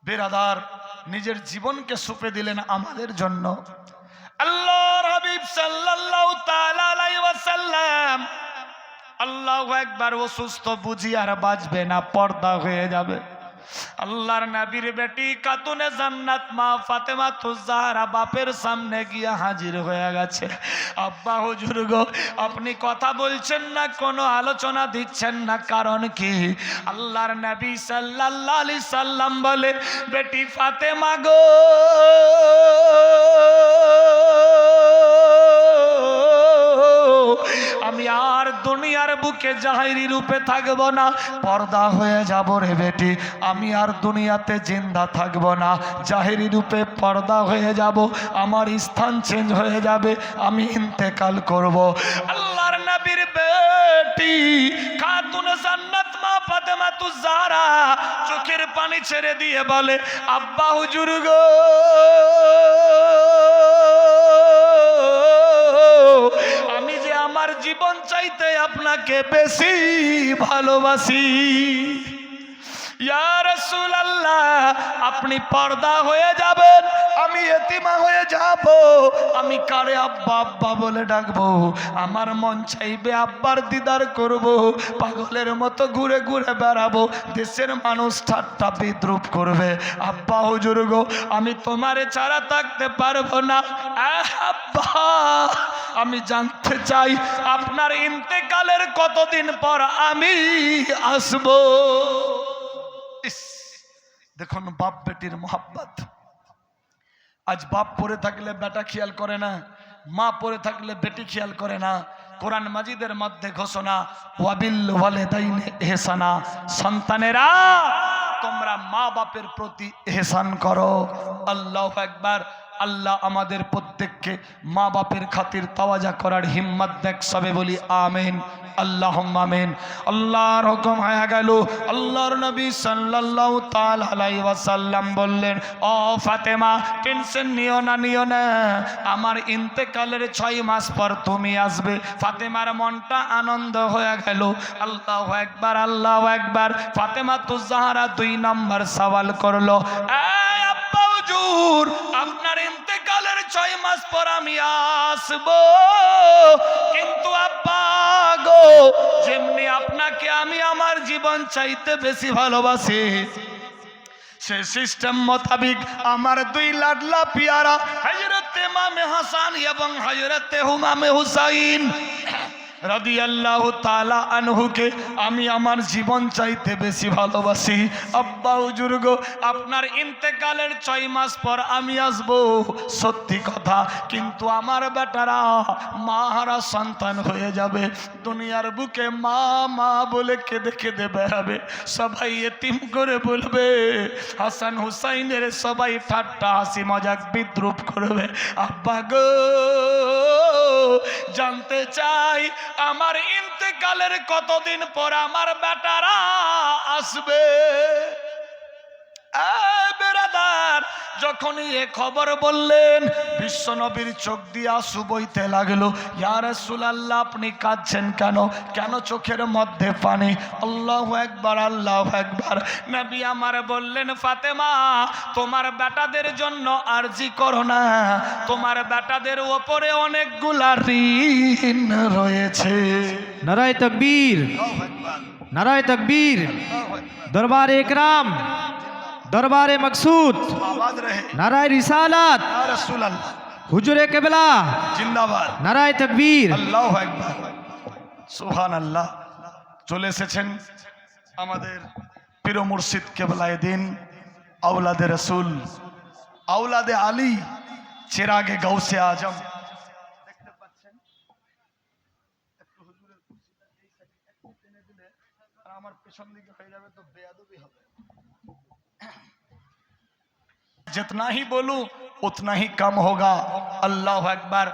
বেরাদার, নিজের জীবনকে সঁপে দিলেন আমাদের জন্য। আল্লাহর হাবিব সাল্লাল্লাহু তাআলা আলাইহি ওয়াসাল্লাম, আল্লাহু আকবার, অসুস্থ বুঝি আর বাঁচবে না, পর্দা হয়ে যাবে। আল্লাহর নবীর বেটি খাতুনে জান্নাত মা ফাতেমা তুজাহরা বাপের সামনে গিয়ে হাজির হয়ে গেছে। আব্বা হুজুর গো, আপনি কথা বলছেন না, কোনো আলোচনা দিচ্ছেন না, কারণ কি? আল্লাহর নবী সাল্লাল্লাহু আলাইহি সাল্লাম বলে, বেটি ফাতেমা গো, আমি আর দুনিয়ার বুকে বুকে জাহিরি রূপে থাকবো না, পর্দা হয়ে যাব রে বেটি। আমি আর দুনিয়াতে জিন্দা থাকবো না, জাহিরি রূপে পর্দা হয়ে যাব, আমার স্থান চেঞ্জ হয়ে যাবে, আমি ইন্তেকাল করব। আল্লাহর নবীর বেটি খাতুন জান্নাত মা ফাতেমাতুজ জাহরা চোখের পানি ছেড়ে দিয়ে বলে, আব্বা হুজুর গো, আমি যে আমার জীবন চাইতে আপনাকে বেশি ভালোবাসি। ইয়া রাসূলুল্লাহ, আপনি পর্দা হয়ে যাবেন, আমি এতিমা হয়ে যাব, আমি কারে আব্বা আব্বা বলে ডাকবো? আমার মন চাইবে আব্বার দিদার করব, পাগলের মতো ঘুরে ঘুরে বেড়াবো, দেশের মানুষ ঠাট্টা বিদ্রুপ করবে। আব্বা হুজুর গো, আমি তোমারে ছাড়া থাকতে পারবো না। আব্বা, আমি জানতে চাই আপনার ইন্তেকালের কতদিন পর আমি আসবো? দেখুন বাপ বেটির মোহাব্বত। আজ বাপ পড়ে থাকলে বেটা খেয়াল করে না, মা পড়ে থাকলে বেটি খেয়াল করে না। কোরআন মাজিদের মধ্যে ঘোষণা, ওয়াবিল ওয়ালিদাইনি ইহসানা, সন্তানেরা তোমরা মা বাপের প্রতি ইহসান করো। আল্লাহু আকবার। আল্লাহ আমাদের প্রত্যেককে মা বাপের খাতির তাওয়াজা করার হিম্মত দেখ, সবে বলি আমিন, আল্লাহুম্মা আমিন। আল্লাহর হুকুম হয়ে গেল। আল্লাহর নবী সাল্লাল্লাহু তাআলা আলাইহি ওয়াসাল্লাম বললেন, ও ফাতেমা, টেনশন নিও না, আমার ইন্তেকালের 6 মাস পর তুমি আসবে। ফাতেমার মনটা আনন্দ হয়ে গেল। আল্লাহু আকবার, আল্লাহু আকবার। ফাতেমাতুজ জাহরা 2 নম্বর সওয়াল করলো, এই আব্বা হুজুর, আপনার ইন্তেকালের 6 মাস পর আমি আসবো, কিন্তু আব্বা গো, যেমনি আপনাকে আমি আমার জীবন চাইতে বেশি ভালোবাসি, সে সিস্টেম মোতাবিক আমার 2 লাডলা পিয়ারা হযরতে ইমামে হাসান এবং হযরতে ইমামে হুসাইন রাদিয়াল্লাহু তাআলা আনহুকে আমি আমার জীবন চাইতে বেশি ভালোবাসি। আব্বা হুজুর গো, আপনার ইন্তেকালের 6 মাস পর আমি আসব, সত্যি কথা, কিন্তু আমার বেটারা মাহারা সন্তান হয়ে যাবে, দুনিয়ার বুকে মা মা বলে কেঁদে কেঁদে বেড়াবে, সবাই এতিম করে বলবে, হাসান হুসাইনের সবাই ঠাট্টা হাসি মজাক বিদ্রুপ করবে। আব্বা গো, জানতে চাই আমার ইন্তেকালের কতদিন পর আমার বেটারা আসবে? বেরাদার, যখনই এ খবর বললেন, বিশ্ব নবীর চোখ দিয়ে আঁসু বইতে লাগলো। ইয়া রাসূলুল্লাহ, আপনি কাঁদছেন কেন? কেন চোখের মধ্যে পানি? আল্লাহু আকবার, আল্লাহু আকবার। নবী আমার বললেন, ফাতেমা, তোমার বেটাদের জন্য আরজি করো না, তোমার বেটাদের উপরে অনেকগুলা ঋণ রয়েছে। নারায়ে তাকবীর, নারায়ে তাকবীর। দরবারে ইকরাম, দরবারে মকসুদ, নারায়ে রিসালাত, হুজুরে কেবলা জিন্দাবাদ, নারায়ে তাকবীর, আল্লাহু আকবার, সুবহানাল্লাহ। চলে এসেছেন আমাদের পীর মুর্শিদ কেবলায়ে দ্বীন, আওলাদে রাসূল, আওলাদে আলী, চিরাগে গাউসে আজম। দেখতে পাচ্ছেন, একটু হুজুরের কুরসিটা এই সাইডে একটু টেনে দিলে আর আমার পেছন দিকে হয়ে যাবে, তো বেয়াদবি হবে। जितना ही बोलूं उतना ही कम होगा। আল্লাহু আকবার।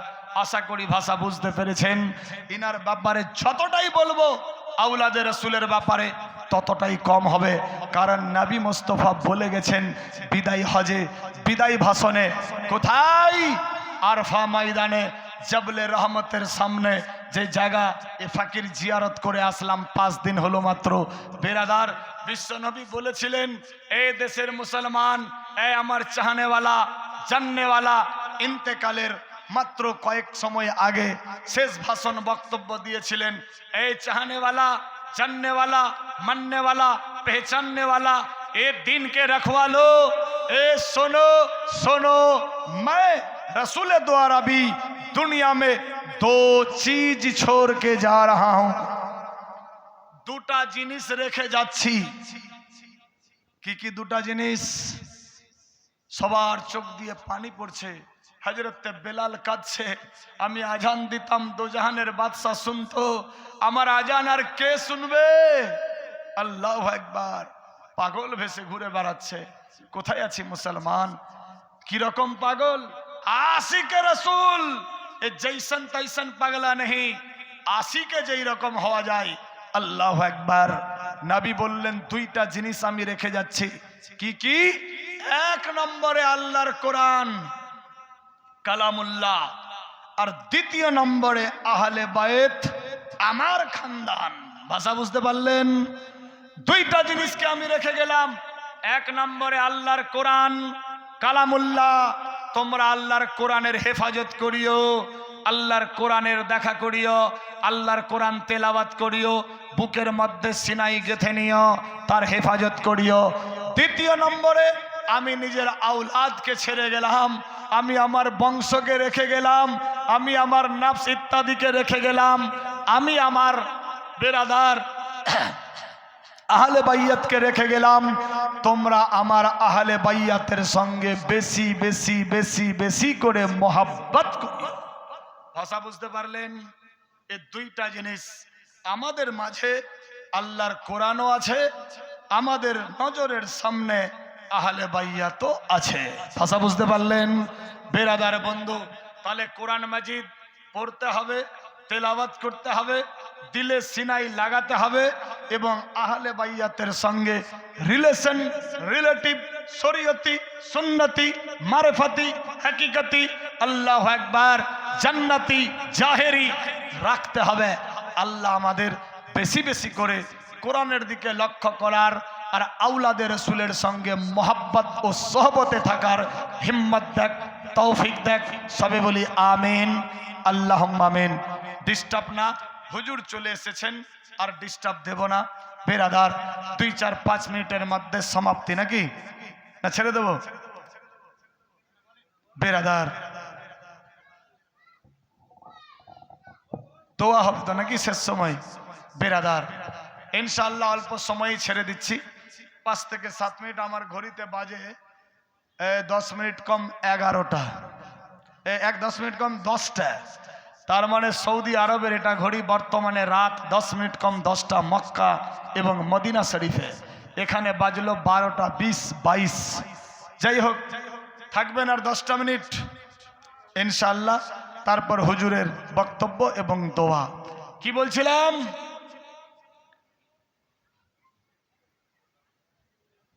আশা করি ভাষা বুঝতে পেরেছেন। ইনার ব্যাপারে যতটাই বলবো আওলাদে রাসূলের ব্যাপারে ততটাই কম হবে, কারণ নবী মুস্তাফা বলে গেছেন বিদায় হজে, বিদায় ভাষণে, কোথায়? আরফা ময়দানে, জবলে রহমতের সামনে, যে জায়গা এ ফাকির জিয়ারত করে আসলাম 5 দিন হলো মাত্র। বেরাদার, বিশ্বনবী বলেছিলেন, এই দেশের মুসলমান, এই আমার চাহনেওয়ালা, জাননেওয়ালা, ইন্তেকালের মাত্র কয়েক সময় আগে শেষ ভাষণ বক্তব্য দিয়েছিলেন, এই চাহনেওয়ালা, জাননেওয়ালা, মাননেওয়ালা, पहचाननेवाला, ए दिन के रखवालो, ए सुनो सुनो, मैं रसूल द्वारा भी दुनिया में 2 चीज छोड़ के जा रहा हूं। 2টা জিনিস রেখে যাচ্ছি। কি কি 2টা জিনিস? সবার চোখ দিয়ে পানি পড়ছে। হযরতে বেলাল কাঁদছে, আমি আজান দিতাম দোজাহানের বাদশা শুনতো, আমার আজান আর কে শুনবে? আল্লাহু আকবার। পাগল ভেসে ঘুরে বেড়াচ্ছে। কোথায় আছি মুসলমান? কিরকম পাগল? আশিকে রসুল এ জৈসন তৈসন পাগলা নেই, আশিকে যেই রকম হওয়া যায়। আল্লাহু আকবার। নবী বললেন দুইটা জিনিস আমি রেখে যাচ্ছি। কি কি? এক নম্বরে আল্লাহর কোরআন কালামুল্লাহ, আর দ্বিতীয় নম্বরে আহলে বায়েত আমার খানদান। ভাষা বুঝতে পারলেন? দুইটা জিনিসকে আমি রেখে গেলাম। এক নম্বরে আল্লাহর কোরআন কালামুল্লাহ, তোমরা আল্লাহর কোরআনের হেফাজত করিও, আল্লাহর কোরআনের দেখা করিও, আল্লাহর কোরআন তেলাওয়াত করিও, বুকের মধ্যে সিনাই গেঁথে নিও, তার হেফাজত করিও। দ্বিতীয় নম্বরে আমি নিজের আওলাদকে ছেড়ে গেলাম, আমি আমার বংশকে রেখে গেলাম, আমি আমার নফস ইত্যাদিকে রেখে গেলাম, আমি আমার বেরাদার আহলে বাইয়াতকে রেখে গেলাম। তোমরা আমার আহলে বাইয়াতের সঙ্গে বেশি বেশি বেশি বেশি করে মোহাব্বত করি। ভাষা বুঝতে পারলেন? এই দুইটা জিনিস আমাদের মাঝে, আল্লাহর কোরআনও আছে, আমাদের নজরের সামনে আহলে বাইয়াতও আছে। ভাষা বুঝতে পারলেন? বেরাদার বন্ধু, তাহলে কোরআন মাজিদ পড়তে হবে, তেলাওয়াত করতে হবে, দিলে সিনাই লাগাতে হবে, এবং আহলে বাইয়াতের সঙ্গে রিলেশন, রিলেটিভ, শরীয়তি, সুন্নতি, মারিফাতি, হাকিকতি, আল্লাহু আকবার, জান্নাতি, জাহেরি রাখতে হবে। আল্লাহ আমাদের বেশি বেশি করে কোরআনের দিকে লক্ষ্য করার আর আওলাদের রাসূলের সঙ্গে মোহাব্বত ও সোহবতে থাকার হিম্মত দেখ, তৌফিক দেখ। সবে বলি আমিন, আল্লাহুম্মা আমিন। ডিস্টার্ব না, হুজুর চলে এসেছেন, আর ডিস্টার্ব দেব না। বেরাদার 2-4-5 মিনিটের মধ্যে সমাপ্তি, নাকি না ছেড়ে দেব? বেরাদার দোয়া হবে তো নাকি শেষ সময়? বেরাদার ইনশাআল্লাহ অল্প সময়ই ছেড়ে দিচ্ছি। 5 থেকে 7 মিনিট, আমার ঘড়িতে বাজে 10 মিনিট কম 11টা, 10 মিনিট কম 10টা। তার মানে সৌদি আরবের এটা ঘড়ি বর্তমানে রাত 10 মিনিট কম 10টা মক্কা এবং মদিনা শরীফে। এখানে বাজলো 12টা 20-22। যাই হোক, থাকবেন আর 10টা মিনিট ইনশাআল্লাহ, তারপর হুজুরের বক্তব্য এবং দোয়া। কি বলছিলাম?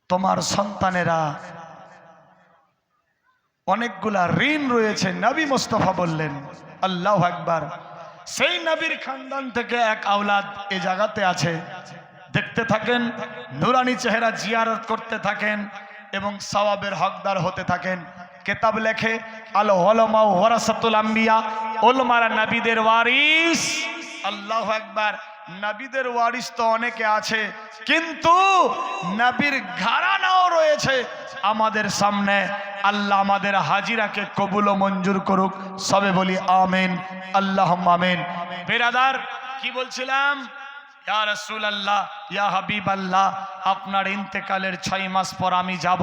তোমার সন্তানেরা অনেকগুলা ঋণ রয়েছে, নবী মুস্তাফা বললেন। আল্লাহু আকবার। সেই নবীর খানদান থেকে এক আওলাদ এ জায়গাতে আছে। দেখতে থাকেন, নুরানি চেহারা জিয়ারত করতে থাকেন এবং সওয়াবের হকদার হতে থাকেন। কিতাব লেখে আল উলামা ওয়ারাসাতুল আম্বিয়া, উলামারা নবীদের ওয়ারিস। আল্লাহু আকবার। নবীদের ওয়ারিস তো অনেকে আছে, কিন্তু নবীর ঘরানাও রয়েছে আমাদের সামনে। আল্লাহ আমাদের হাজিরাকে কবুল ও মঞ্জুর করুক। সবে বলি আমিন, আল্লাহুম্মা আমিন। বেরাদার কি বলছিলাম? ইয়া রাসূলুল্লাহ, ইয়া হাবিবাল্লাহ, আপনার ইন্তেকালের 6 মাস পর আমি যাব।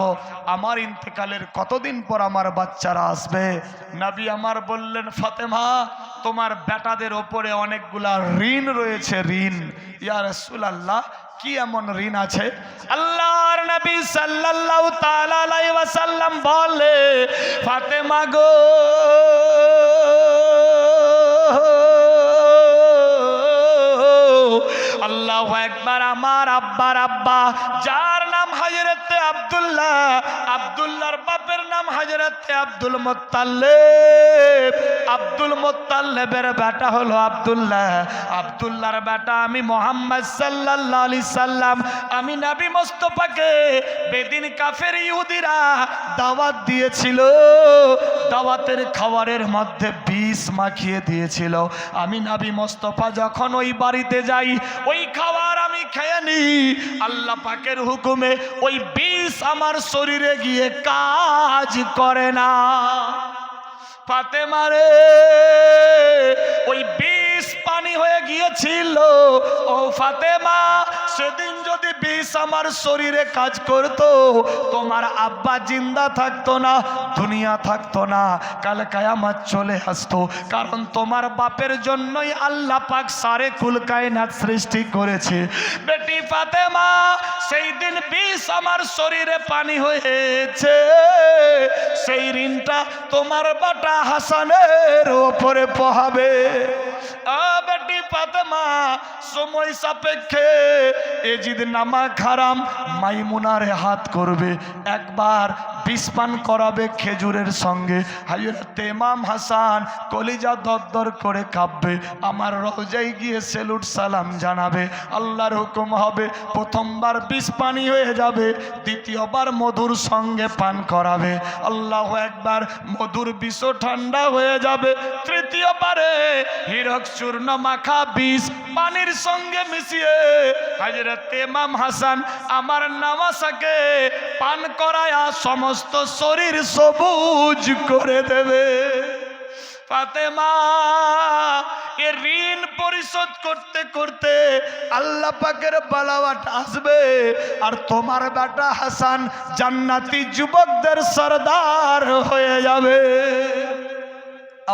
আমার ইন্তেকালের কতদিন পর আমার বাচ্চারা আসবে? নবী আমার বললেন, ফাতেমা, তোমার বেটাদের ওপরে অনেকগুলা ঋণ রয়েছে, ঋণ। ইয়া রাসূলুল্লাহ, কি এমন ঋণ আছে? আল্লাহর নবী সাল্লাল্লাহু তাআলা আলাইহি ওয়াসাল্লাম বলে, ফাতেমা গো, আল্লাহু আকবার, আমার আব্বার আব্বা, যার নাম হযরতে আব্দুল্লাহ, আব্দুল্লাহর বাপের নাম হযরতে আব্দুল মুত্তালিব, আব্দুল মুত্তালিবের বেটা হলো আব্দুল্লাহ, আব্দুল্লাহর বেটা আমি মুহাম্মদ সাল্লাল্লাহু আলাইহি সাল্লাম। আমি নবী মুস্তাফাকে বেদিন কাফের ইহুদিরা দাওয়াত দিয়েছিল, দাওয়াতের খাবারের মধ্যে বিষ মাখিয়ে দিয়েছিল। আমি নবী মুস্তাফা যখন ওই বাড়িতে যাই, ওই খাবার আমি খেয়ে নিই, আল্লাহ পাকের হুকুমে ওই বিষ আমার শরীরে গিয়ে কাজ করে না। ফাতেমা রে, ওই বিষ বিষ পানি হয়ে গিয়েছিল। ও ফাতেমা, সেদিন যদি বিষ আমার শরীরে কাজ করতো, তোমার আব্বা জিন্দা থাকতো না, দুনিয়া থাকতো না, কাল কিয়ামত চলে আসতো। কারণ তোমার বাপের জন্যই আল্লাহ পাক সারে কুল কায়নাত সৃষ্টি করেছে। বেটি ফাতেমা, সেই দিন বিষ আমার শরীরে পানি হয়েছে, সেই ঋণটা তোমার বাটা হাসানের ওপরে পোহাবে। বেটি ফাতেমা, সময় সাপেক্ষে এজিদ নামা খারাম মাইমুনারে হাত করবে, একবার বিষ পান করাবে খেজুরের সঙ্গে। হযরত ইমাম হাসান কলিজা দরদর করে কাঁপবে, আমার রওজায় গিয়ে সেলুট সালাম জানাবে। আল্লাহর হুকুম হবে, প্রথমবার বিষ পানি হয়ে যাবে, দ্বিতীয়বার মধুর সঙ্গে পান করাবে। আল্লাহু আকবার, মধুর বিষ ঠান্ডা হয়ে যাবে। তৃতীয়বারে হীরক চূর্ণ মাখা বিষ পানির সঙ্গে মিশিয়ে হযরত ইমাম হাসান আমার নামাসাকে পান করায়া সমস্ত শরীর সবুজ করে দেবে। ফাতেমা, এ ঋণ পরিশোধ করতে করতে আল্লাহ পাকের বালাওয়াট আসবে, আর তোমার বেটা হাসান জান্নাতি যুবকদের সরদার হয়ে যাবে।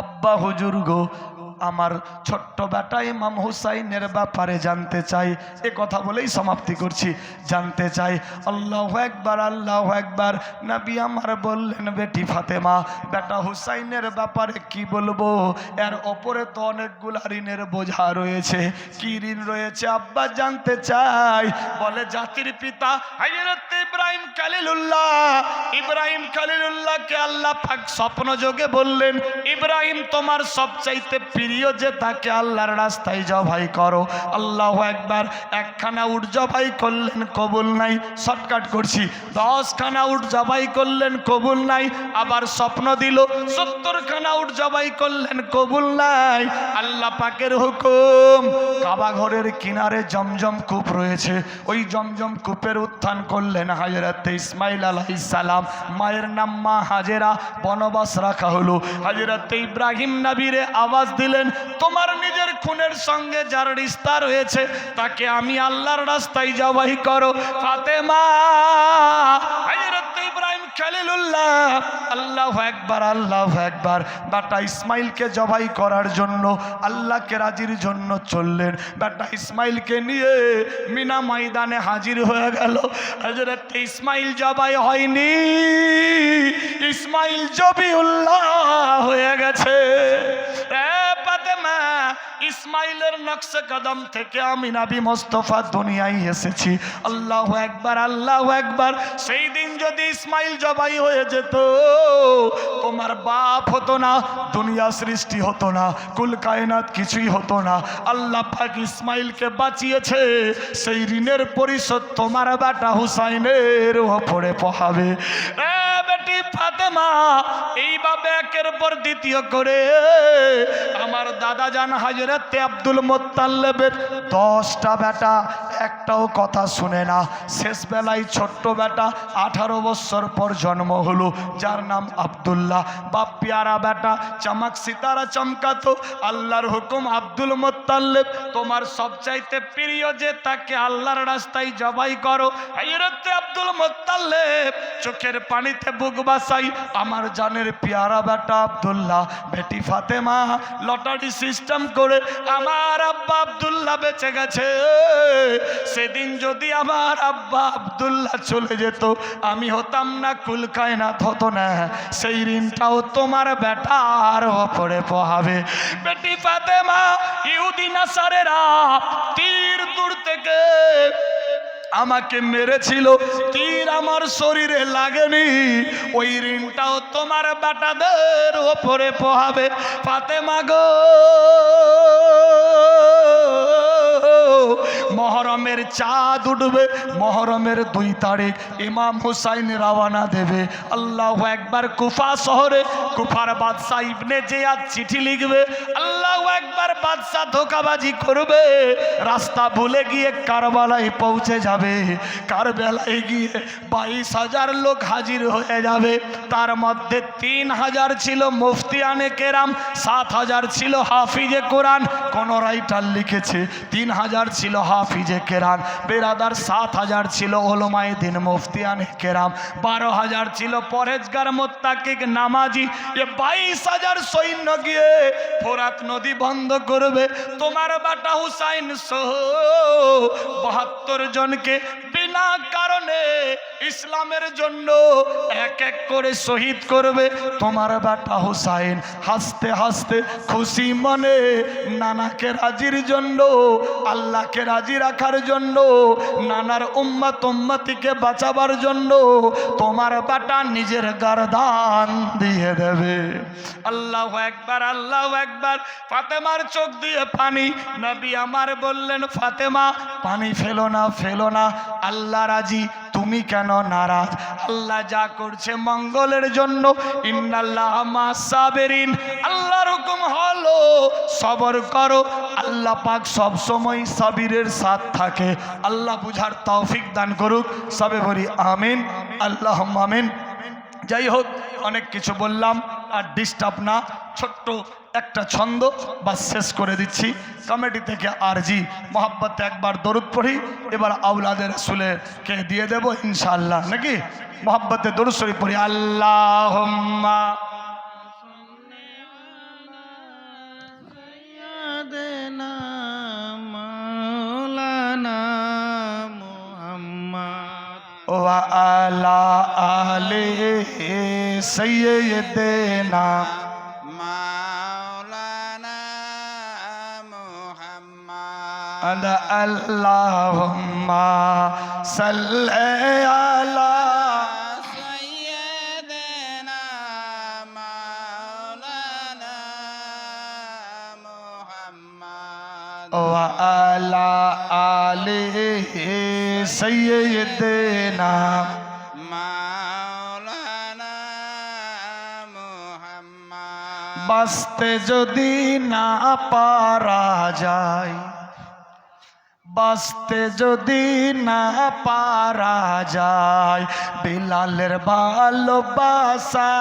আব্বা হুজুর গো, আমার ছোট্ট বেটা ইমাম হুসাইনের ব্যাপারে জানতে চাই। এ কথা বলেই সমাপ্তি করছি। জানতে চাই। আল্লাহু আকবার, আল্লাহু আকবার। নবী আমার বললেন, বেটি ফাতেমা, বেটা হুসাইনের ব্যাপারে কি বলবো? এর ওপরে তো অনেকগুলা ঋণের বোঝা রয়েছে। কি ঋণ রয়েছে আব্বা জানতে চাই। বলে, জাতির পিতা হযরত ইব্রাহিম খলিলুল্লাহ, ইব্রাহিম খলিলুল্লাহকে আল্লাহ পাক স্বপ্ন যোগে বললেন, ইব্রাহিম তোমার সবচাইতে প্রিয় যে তাকে আল্লাহর রাস্তায় জবাই করো। আল্লাহু আকবার। একখানা উট জবাই করলেন, কবুল নাই। শর্টকাট করছি, 10 খানা উট জবাই করলেন, কবুল নাই। আবার স্বপ্ন দিল 70 খানা উট জবাই করলেন, কবুল নাই। আল্লাহ পাকের হুকুম, কাবা ঘরের কিনারে জমজম কূপ রয়েছে, ওই জমজম কূপের উত্থান করলেন হযরত ইসমাইল আলাইহিস সালাম। মায়ের নাম মা হাজেরা, বনবাস রাখা হলো। হযরত ইব্রাহিম নবীরে আওয়াজ দিলেন, তোমার নিজের খুনের সঙ্গে যার রিশতা রয়েছে তাকে আমি আল্লাহর রাস্তায় জবাই করো। ফাতেমা, হযরত ইব্রাহিম খলিলুল্লাহ, আল্লাহু আকবার, আল্লাহু আকবার, বেটা ইসমাইলকে জবাই করার জন্য আল্লাহকে রাজির জন্য চললেন। বেটা ইসমাইলকে নিয়ে মিনা ময়দানে হাজির হয়ে গেল। হযরত ইসমাইল জবাই হয়নি, ইসমাইল জবিউল্লাহ হয়ে গেছে। ফাতেমা, ইসমাইলের নকশে কদম থেকে আমি নবী মুস্তাফা দুনিয়ায় এসেছি। আল্লাহু আকবার, আল্লাহু আকবার। সেই দিন যদি ইসমাইল জবাই হয়ে যেত, তোমার বাপ হতো না, দুনিয়া সৃষ্টি হতো না, কুল কায়নাত কিছুই হতো না। আল্লাহ পাক ইসমাইলকে বাঁচিয়েছে, সেই ঋণের পরিশোধ তোমার বেটা হুসাইনের ওপরে পোহাবে। বেটি ফাতেমা, এইভাবে একের পর দ্বিতীয় করে আমার দাদা জান হযরত আব্দুল মুত্তালিবের 10টা বেটা একটাও কথা শুনে না। শেষ বেলায় ছোট্ট বেটা 18 বছর পর জন্ম হলো, যার নাম আব্দুল্লাহ। বাপ প্যারা বেটা, চমক সিতারা চমকাতো। আল্লাহর হুকুম, আব্দুল মুত্তালিব তোমার সবচাইতে প্রিয় যে তাকে আল্লাহর রাস্তায় জবাই করো। হযরত আব্দুল মুত্তালিব চোখের পানিতে বুক বাসাই, আমার জানের প্যারা বেটা আব্দুল্লাহ। বেটি ফাতেমা, লটারি সিস্টেম করে আমার আব্বা আব্দুল্লাহ বেঁচে গেছে। সেদিন যদি আমার আব্বা আব্দুল্লাহ চলে যেত, আমি হতাম না, কুল কায়নাত হতো না, সেই ঋণটাও তোমার বেটার ওপরে পোহাবে। বেটি ফাতেমা, ইহুদি নাসারেরা তীর দূর থেকে আমাকে মেরেছিল, তীর আমার শরীরে লাগেনি, ওই ঋণটাও তোমার বেটাদের ওপরে পোহাবে। ফাতেমা গো, মহরমের চাঁদ উঠবে, মহরমের 2 তারিখ ইমাম হুসাইন রওনা দেবে। আল্লাহু আকবার। কুফা শহরে কুফার বাদশা ইবনে জিয়াদ চিঠি লিখবে। আল্লাহু আকবার। বাদশা ধোঁকাবাজি করবে, রাস্তা ভুলে গিয়ে কারবালায় পৌঁছে যাবে। কারবালায় গিয়ে 22,000 লোক হাজির হয়ে যাবে। তার মধ্যে 3,000 ছিল মুফতিয়ানে কেরাম, 7,000 ছিল হাফিজে কোরআন। কোন রাইটার লিখেছে 3,000 ছিল হাফিজে কেরাম বেরাদার, 7,000 ছিল ওলামায়ে দ্বীন মুফতিয়ানে কেরাম, 12,000 ছিল পরহেজগার মুত্তাকিক নামাজি। এ 22,000 সৈন্য গিয়ে ফোরাত নদী বন্ধ করবে। তোমার বেটা হুসাইন সহ 72 জনকে বিনা কারণে ইসলামের জন্য এক এক করে শহীদ করবে। তোমার বেটা হুসাইন হাসতে হাসতে খুশি মনে নানাকে রাজির জন্য, আল্লাহকে রাজি রাখার জন্য, নানার উম্মত উম্মতিকে বাঁচাবার জন্য তোমার বেটা নিজের গর্দান দিয়ে দেবে। আল্লাহু আকবার, আল্লাহু আকবার। ফাতেমার চোখ দিয়ে পানি। নবী আমার বললেন, ফাতেমা পানি ফেলো না, ফেলো না, আল্লাহ রাজি, তুমি কেন নারাজ? আল্লাহ যা করছে মঙ্গলের জন্য। ইন্নাল্লাহ মা'আস সাবিরিন, আল্লাহর হুকুম হলো সবর করো। আল্লাহ পাক সব সময় সাবিরের সাথ থাকে। আল্লাহ বুঝার তৌফিক দান করুক। সবে বলি আমিন, আল্লাহুম্মা আমিন। যাই হোক, অনেক কিছু বললাম, আর ডিস্টার্ব না, ছোট্ট একটা ছন্দ বা শেষ করে দিচ্ছি। কমিটি থেকে আরজি মোহাব্বতে একবার দরুদ পড়ি, এবার আওলাদের রাসূলকে দিয়ে দেব ইনশাআল্লাহ, নাকি? মোহাব্বতে দরুদ শরীফ পড়ি। আল্লাহুম্মা সাইয়্যিদানা মাওলানা মুহাম্মদ ওয়া আলা আলিহি সাইয়্যিদিনা আল্লাহুম্মা সাল্লি আলা সাইয়্যিদিনা মাওলানা মুহাম্মদ ওয়া আলা আলিহি সাইয়্যিদিনা মাওলানা মুহাম্মদ। বাঁচতে যদি না পারা যায়, বাঁচতে যদি না পারা যায়, বিলালের ভালোবাসা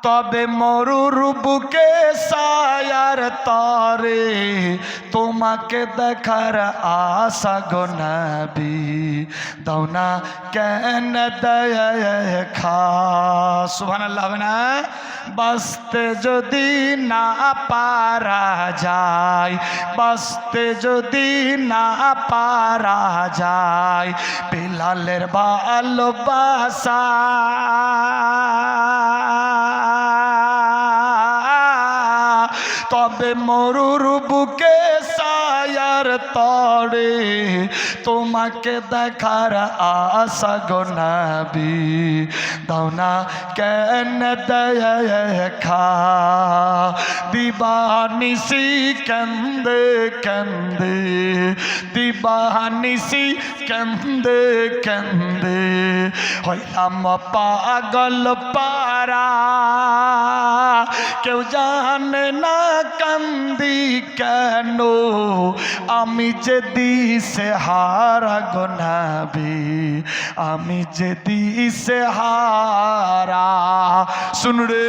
তবে মরুর বুকে সায়ার তরে তোমাকে দেখার আশা গো নবী, দাও না কেন দেখা। সুবহানাল্লাহ হবে না? বাঁচতে যদি না পারা যায়, বাঁচতে যদি না পারা যায়, বিলালের ভালোবাসা তবে মরুর বুকে সায়ার তরে তোমাকে দেখার আশা গো নবী, দাও না কেন দেখা। দিবানিসি কান্দে কান্দে, দিবানিসি কান্দে কান্দে, হইলাম পাগল পারা, কেউ জানে না কান্দি কেন, আমি যে দিশে হারা গো নবী, আমি যে দিশে হারা। শুন রে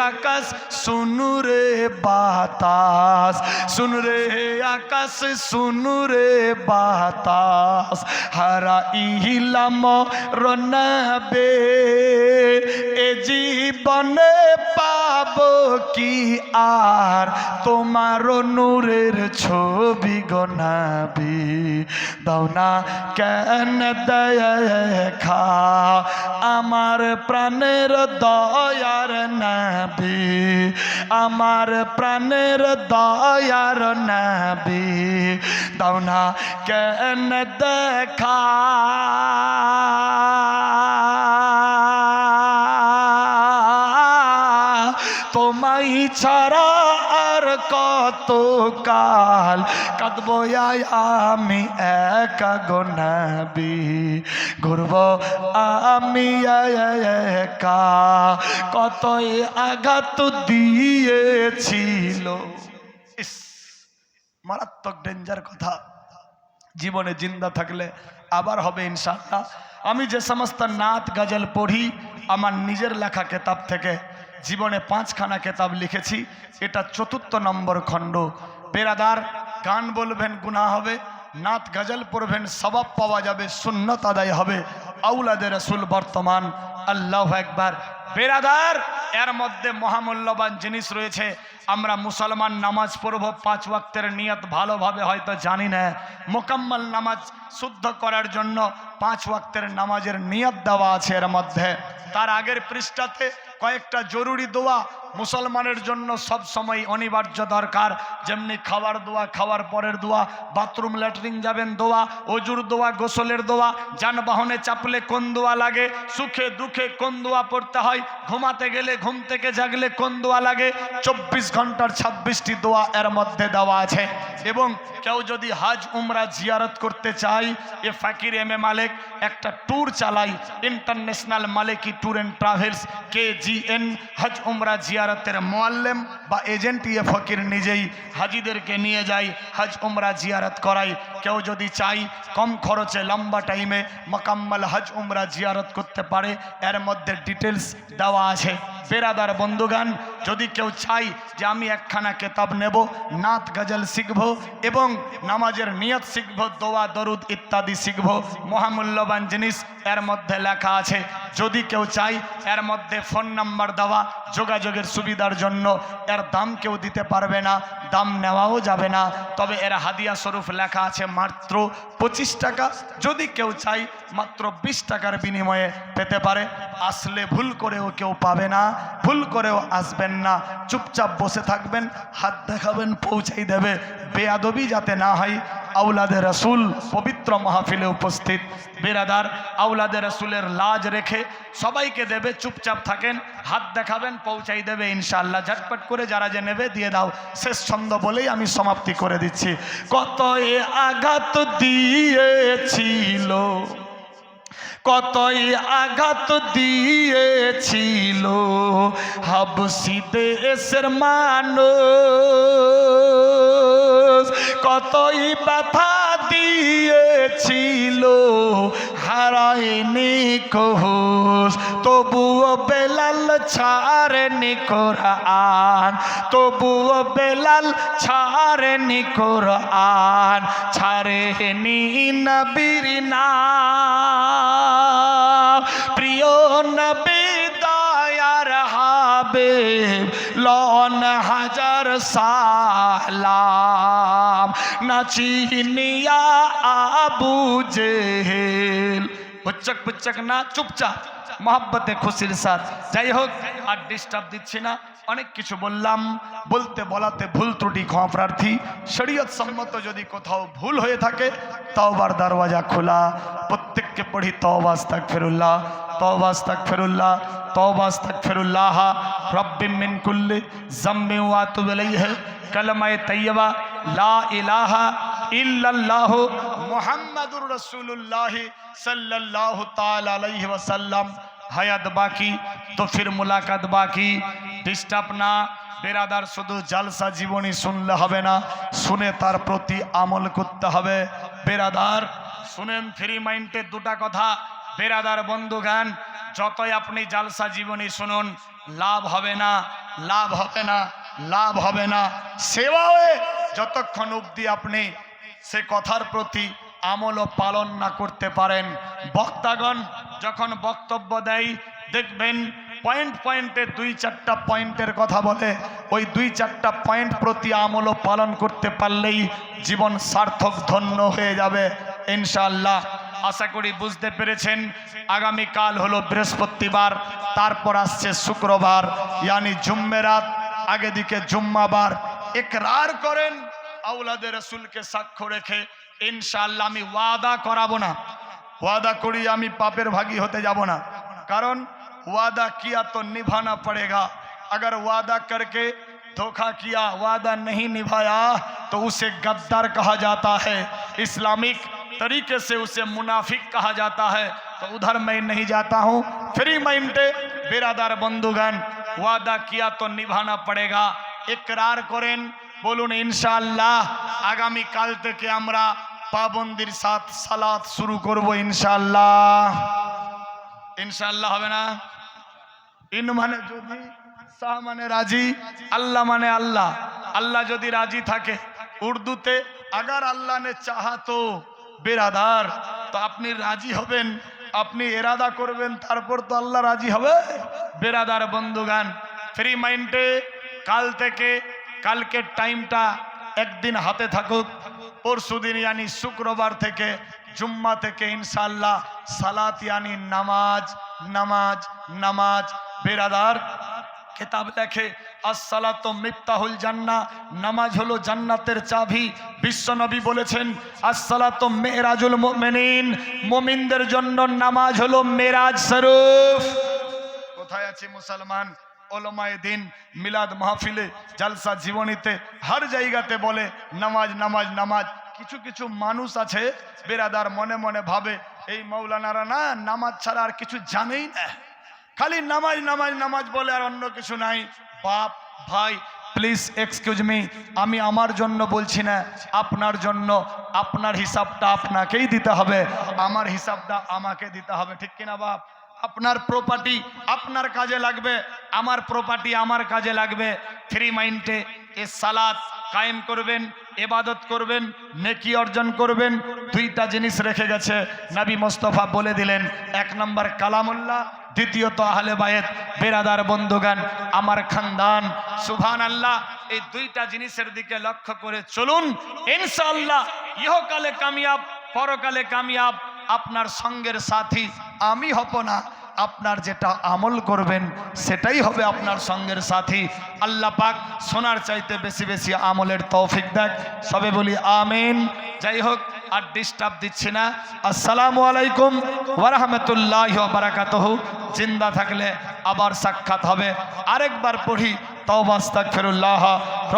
আকাশ, শুন রে বাতাস, শুন রে আকাশ, শুন রে বাতাস, হারা ইহিলাম রনবে, এ জীবনে পাবো কি আর তোমার নূরের ছবি গো নবী, দাও না কেন দেখা। আমার প্রাণের দয়ার নবী, আমার প্রাণের দয়ার নবী, দাও না কেন দেখা। কত কাল কাঁদবো আমি একা গো নবী, ঘুরব আমি একা, কতই আঘাত দিয়েছিল। ইস, মারাত্মক ডেঞ্জার কথা। জীবনে জিন্দা থাকলে আবার হবে ইনশাআল্লাহ। আমি যে সমস্ত নাত গজল পড়ি আমার নিজের লেখা কেতাব থেকে, জীবনে 5খানা কেতাব লিখেছি, এটা 4th নম্বর খণ্ড। বেরাদার, গান বলবেন গুনাহ হবে, নাত গজল পড়বেন সওয়াব পাওয়া যাবে, সুন্নত আদায় হবে। আওলাদে রাসূল বর্তমান, আল্লাহু আকবার। বেরাদার, এর মধ্যে মহামূল্যবান জিনিস রয়েছে। আমরা মুসলমান নামাজ পড়ব 5 ওয়াক্তের নিয়ত ভালোভাবে হয়তো জানি না। মোকাম্মল নামাজ শুদ্ধ করার জন্য 5 ওয়াক্তের নামাজের নিয়ত দেওয়া আছে এর মধ্যে। তার আগের পৃষ্ঠাতে কয়েকটা জরুরি দোয়া মুসলমানের জন্য সব সময় অনিবার্য দরকার, যেমনি খাওয়ার দোয়া, খাওয়ার পরের দোয়া, বাথরুম ল্যাট্রিন যাবেন দোয়া, অজুর দোয়া, গোসলের দোয়া, যানবাহনে চাপলে কোন দোয়া লাগে, সুখে দুঃখে কোন দোয়া পড়তে হয়, ঘুমাতে গেলে ঘুম থেকে জাগলে কোন দোয়া লাগে, 24 ঘন্টার 26টি দোয়া এর মধ্যে দেওয়া আছে। এবং কেউ যদি হজ উমরা জিয়ারত করতে চায়, এ ফকির এম এ মালিক একটা ট্যুর চালাই, international Maliki tour and travels, KGN, হজ উমরা জিয়ারতের মুআল্লিম বা এজেন্ট এ ফকির নিজেই হাজিদেরকে নিয়ে যায়, হজ উমরা জিয়ারত করায়। কেউ যদি চাই কম খরচে লম্বা টাইমে মোকাম্মল হজ উমরা জিয়ারত করতে পারে, এর মধ্যে ডিটেলস দেওয়া আছে। বেরাদার বন্ধুগান, যদি কেউ চাই যে আমি একখানা কেতাব নেব, নাত গজল শিখব এবং নামাজের নিয়ত শিখব, দোয়া দরুদ ইত্যাদি শিখব, মহামূল্যবান জিনিস এর মধ্যে লেখা আছে। যদি কেউ চাই, এর মধ্যে ফোন নাম্বার দেওয়া যোগাযোগের সুবিধার জন্য। এর দাম কেউ দিতে পারবে না, দাম নেওয়াও যাবে না, তবে এর হাদিয়া স্বরূপ লেখা আছে মাত্র 25 টাকা। যদি কেউ চাই মাত্র 20 টাকার বিনিময়ে পেতে পারে। আসলে ভুল করেও কেউ পাবে না, ভুল করেও আসবেন না, চুপচাপ বসে থাকবেন, হাত দেখাবেন, পৌঁছাই দেবে। বেয়াদবি যাতে না হয়। আওলাদে রাসূল পবিত্র মাহফিলে উপস্থিত। বেরাদার, আওলাদে রাসূলের লাজ রেখে সবাইকে দেবে, চুপচাপ থাকেন, হাত দেখাবেন, পৌঁছাই দেবে ইনশাআল্লাহ। ঝটপট করে যারা যে নেবে দিয়ে দাও। শেষ ছন্দ বলেই আমি সমাপ্তি করে দিচ্ছি। কত এ আঘাত দিয়েছিল, কতই আঘাত দিয়েছিল হাবশী দেশের মানুষ, কতই ব্যথা দিয়েছিল হারায়নি কোষ, তবুও বেলাল ছাড়েনি কোরআন, তবুও বেলাল ছাড়েনি কোরআন, ছাড়েনি নবীর নাম। প্রিয় নবী দয়ার হাবিব লন হাজার সালাম, না চিনিয়া আবু জেহেল। বুচ্চক বুচ্চক না, চুপচাপ মোহাব্বতে খুশির সাথ। যাই হোক, আর ডিস্টার্ব দিচ্ছি না, অনেক কিছু বললাম, বলতে বলাতে ভুল ত্রুটি ক্ষমা প্রার্থী। শরীয়ত সম্মত যদি কোথাও ভুল হয়ে থাকে, তওবার দরওয়াজা খোলা। প্রত্যেককে পড়ি তওবা আস্তাগফিরুল্লাহ, তওবা আস্তাগফিরুল্লাহ, তওবা আস্তাগফিরুল্লাহ রব্বি মিন কুল্লি যামবি ওয়া আতুবু ইলাইহি। কালেমায়ে তাইয়্যিবা লা ইলাহা ইল্লাল্লাহু মুহাম্মাদুর রাসূলুল্লাহ সাল্লাল্লাহু তাআলা আলাইহি ওয়াসাল্লাম। হায়াত বাকি তো ফির মুলাকাত বাকি। ডিস্টার্ব না বেরাদার, শুধু জালসা জীবনী শুনলে হবে না, শুনে তার প্রতি আমল করতে হবে। বেরাদার শুনেন, ফ্রি মাইন্ডে দুটা কথা। বেরাদার বন্ধুগান, যতই আপনি জালসা জীবনী শুনুন, লাভ হবে না, লাভ হবে না, লাভ হবে না। সেবাও যতক্ষণ অবধি আপনি সে কথার প্রতি আমল ও পালন না করতে পারেন। বক্তাগণ যখন বক্তব্য দেয়, দেখবেন পয়েন্ট পয়েন্টে 2-4টা পয়েন্টের কথা বলে। ওই 2-4টা পয়েন্ট প্রতি আমল ও পালন করতে পারলেই জীবন সার্থক, ধন্য হয়ে যাবে ইনশাআল্লাহ। আশা করি বুঝতে পেরেছেন। আগামীকাল হলো বৃহস্পতিবার, তারপর আসছে শুক্রবার, ইয়ানি জুম্মেরাত, আগে দিকে জুম্মাবার। ইকরার করেন আওলাদে রাসূলকে সাক্ষ্য রেখে, ইনশাআল্লাহ আমি ওয়াদা করাবো না, ওয়াদা করি আমি পাপের ভাগী হতে যাব না। कारण वादा किया तो निभाना पड़ेगा। अगर वादा करके धोखा किया, वादा नहीं निभाया तो उसे गद्दार कहा जाता है, इस्लामिक तरीके से उसे मुनाफिक कहा जाता है। तो उधर मैं नहीं जाता हूँ। फ्री माइंडे बिरादार बंधुगण, वादा किया तो निभाना पड़ेगा। इकरार करें, बोलুন ইনশাআল্লাহ আগামী কাল থেকে আমরা পাবন্দির সাথ সালাত শুরু করব ইনশাআল্লাহ। ইনশাআল্লাহ হবে না? ইন মানে যদি, শাহ মানে রাজি, আল্লাহ মানে আল্লাহ। আল্লাহ যদি রাজি থাকে, উর্দুতে আগার আল্লাহ নে চাহা তো বেরাদার, তো আপনি রাজি হবেন, আপনি এরাদা করবেন, তারপর তো আল্লাহ রাজি হবে। বেরাদার বন্ধুগান, ফ্রি মাইন্ডে কাল থেকে, কালকের টাইমটা একদিন হাতে থাকুক, পরশুদিন यानी শুক্রবার থেকে, জুম্মা থেকে ইনশাআল্লাহ সালাত यानी নামাজ নামাজ নামাজ। বেরাদার কিতাব লেখে আসসালাতু মিফতাহুল জান্নাহ, নামাজ হলো জান্নাতের চাবি। বিশ্ব নবী বলেছেন আসসালাতু মেরাজুল মুমিনিন, মুমিনদের জন্য নামাজ হলো মেরাজ শরীফ। কোথায় আছে মুসলমান? ওলামায়ে দিন মিলাদ মাহফিলে, জলসা জীবনীতে, হর জায়গাতে বলে নামাজ নামাজ নামাজ। কিছু কিছু মানুষ আছে বেরাদার মনে মনে ভাবে এই মৌলানারা না নামাজ ছাড়া আর কিছু জানেই না, খালি নামাজ নামাজ নামাজ বলে আর অন্য কিছু নাই। বাপ ভাই প্লিজ এক্সকিউজ মি, আমি আমার জন্য বলছি না, আপনার জন্য। আপনার হিসাবটা আপনাকেই দিতে হবে, আমার হিসাবটা আমাকে দিতে হবে, ঠিক কিনা বাপ? আপনার প্রপার্টি আপনার কাজে লাগবে, আমার প্রপার্টি আমার কাজে লাগবে। ফ্রি মাইন্ডে এ সালাত কায়েম করবেন, ইবাদত করবেন, নেকি অর্জন করবেন। দুইটা জিনিস রেখে গেছে নবী মুস্তাফা বলে দিলেন, এক নম্বর কালামুল্লাহ, দ্বিতীয়ত আহলে বায়েত। বেরাদার বন্ধুগান, আমার খানদান, সুবহানাল্লাহ, এই দুইটা জিনিসের দিকে লক্ষ্য করে চলুন, ইনশাআল্লাহ ইহকালে কামিয়াব, পরকালে কামিয়াব। আপনার সঙ্গের সাথী আমি হব না, আপনার যেটা আমল করবেন সেটাই হবে আপনার সঙ্গের সাথী। আল্লাহ পাক সোনার চাইতে বেশি বেশি আমলের তৌফিক দেখ, সবে বলি আমিন। যাই হোক, আর ডিস্টার্ব দিচ্ছি না। আসসালামু আলাইকুম ওয়া রাহমাতুল্লাহি ওয়া বারাকাতুহু। জিন্দা থাকলে আবার সাক্ষাৎ হবে। আরেকবার পড়ি তওবা আস্তাগফিরুল্লাহ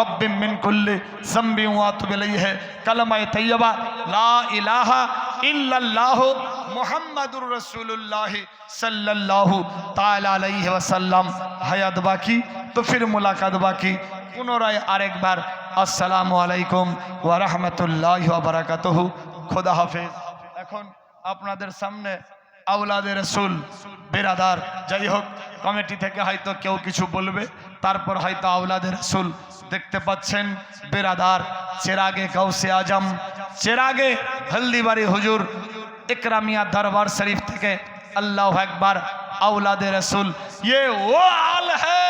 রব্বি মিন কুল্লি যামবি ওয়া আতুবু ইলাইহি, কালেমায়ে তাইয়্যিবা লা ইলাহা ইল্লাল্লাহ মুহাম্মাদুর রাসূলুল্লাহ সাল্লাল্লাহু তাআলা আলাইহি ওয়াসাল্লাম। হায়াত বাকি তো ফির মুলাকাত বাকি। পুনরায় আরেকবার আসসালামু আলাইকুম ওয়া রাহমাতুল্লাহি ওয়া বারাকাতুহু। খোদা হাফেজ। এখন আপনাদের সামনে আওলাদে রাসূল বেরাদার, যাই হোক কমিটি থেকে হয়তো কেউ কিছু বলবে, তারপর হয়তো আওলাদে রাসূল দেখতে পাচ্ছেন বেরাদার চেরাগে গাউসে আজম, চেরাগে হলদিবাড়ি হুজুর ইকরামিয়া দরবার শরীফ থেকে। अल्लाह अकबर, औलादे रसूल ये वो आल है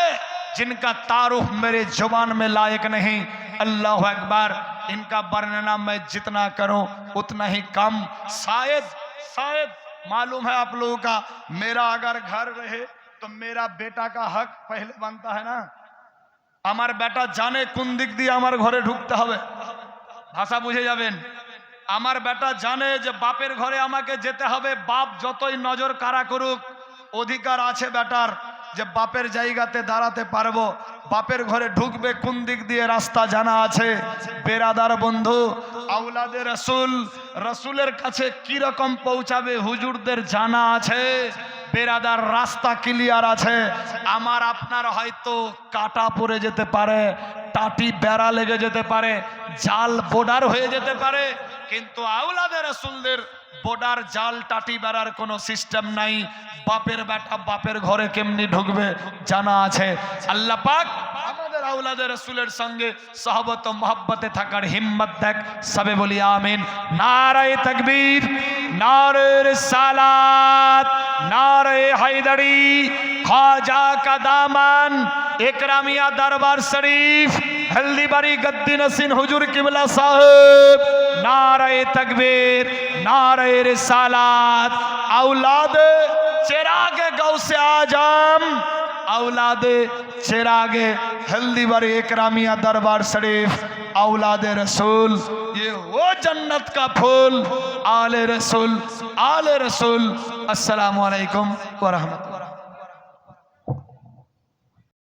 जिनका तारुफ मेरे जुबान में लायक नहीं। अल्लाह अकबर, इनका वर्णना मैं जितना करूं उतना ही कम। शायद मालूम है आप लोगों का, मेरा अगर घर रहे तो मेरा बेटा का हक पहले बनता है ना। আমার বেটা জানে কোন দিক দিয়ে আমার ঘরে ঢুকতে হবে, ভাষা বুঝে যাবেন। আমার বেটা জানে যে বাপের ঘরে আমাকে যেতে হবে, বাপ যতই নজর কারা করুক, অধিকার আছে বেটার যে বাপের জায়গাতে দাঁড়াতে পারবো। বাপের ঘরে ঢুকবে কোন দিক দিয়ে রাস্তা জানা আছে। বেরাদার বন্ধু, আওলাদে রসুল, রসুলের কাছে কি রকম পৌঁছাবে হুজুরদের জানা আছে। বেরাদার রাস্তা ক্লিয়ার আছে। আমার আপনার হয়তো কাটা পড়ে যেতে পারে, টাটি বেড়া লেগে যেতে পারে, জাল বর্ডার হয়ে যেতে পারে, কিন্তু আওলাদে রাসূলদের বর্ডার জাল টাটি বেড়ার কোনো সিস্টেম নাই। বাপের বেটা বাপের ঘরে কেমনি ঢুকবে জানা আছে। আল্লাহ পাক আমাদের আওলাদে রাসূলের সঙ্গে সহবত ও মহব্বতে থাকার হিম্মত দেখ, সবে বলি আমিন। নারায়ে তাকবীর, নারে রিসালাত, নারে হায়দারি, ख्वाजा का दामन, इकरामिया दरबार शरीफ, हल्दीबारी गद्दी नसीन हुजूर किबला साहब। नारे तकबीर, नारे रिसालात, औलादे चिरागे गौसे आजम, औलादे चिरागे हल्दीबारी इकरामिया दरबार शरीफ, औलादे रसूल, ये वो जन्नत का फूल, आले रसूल, आले रसूल। अस्सलामु अलैकुम व रहमतुल्लाह।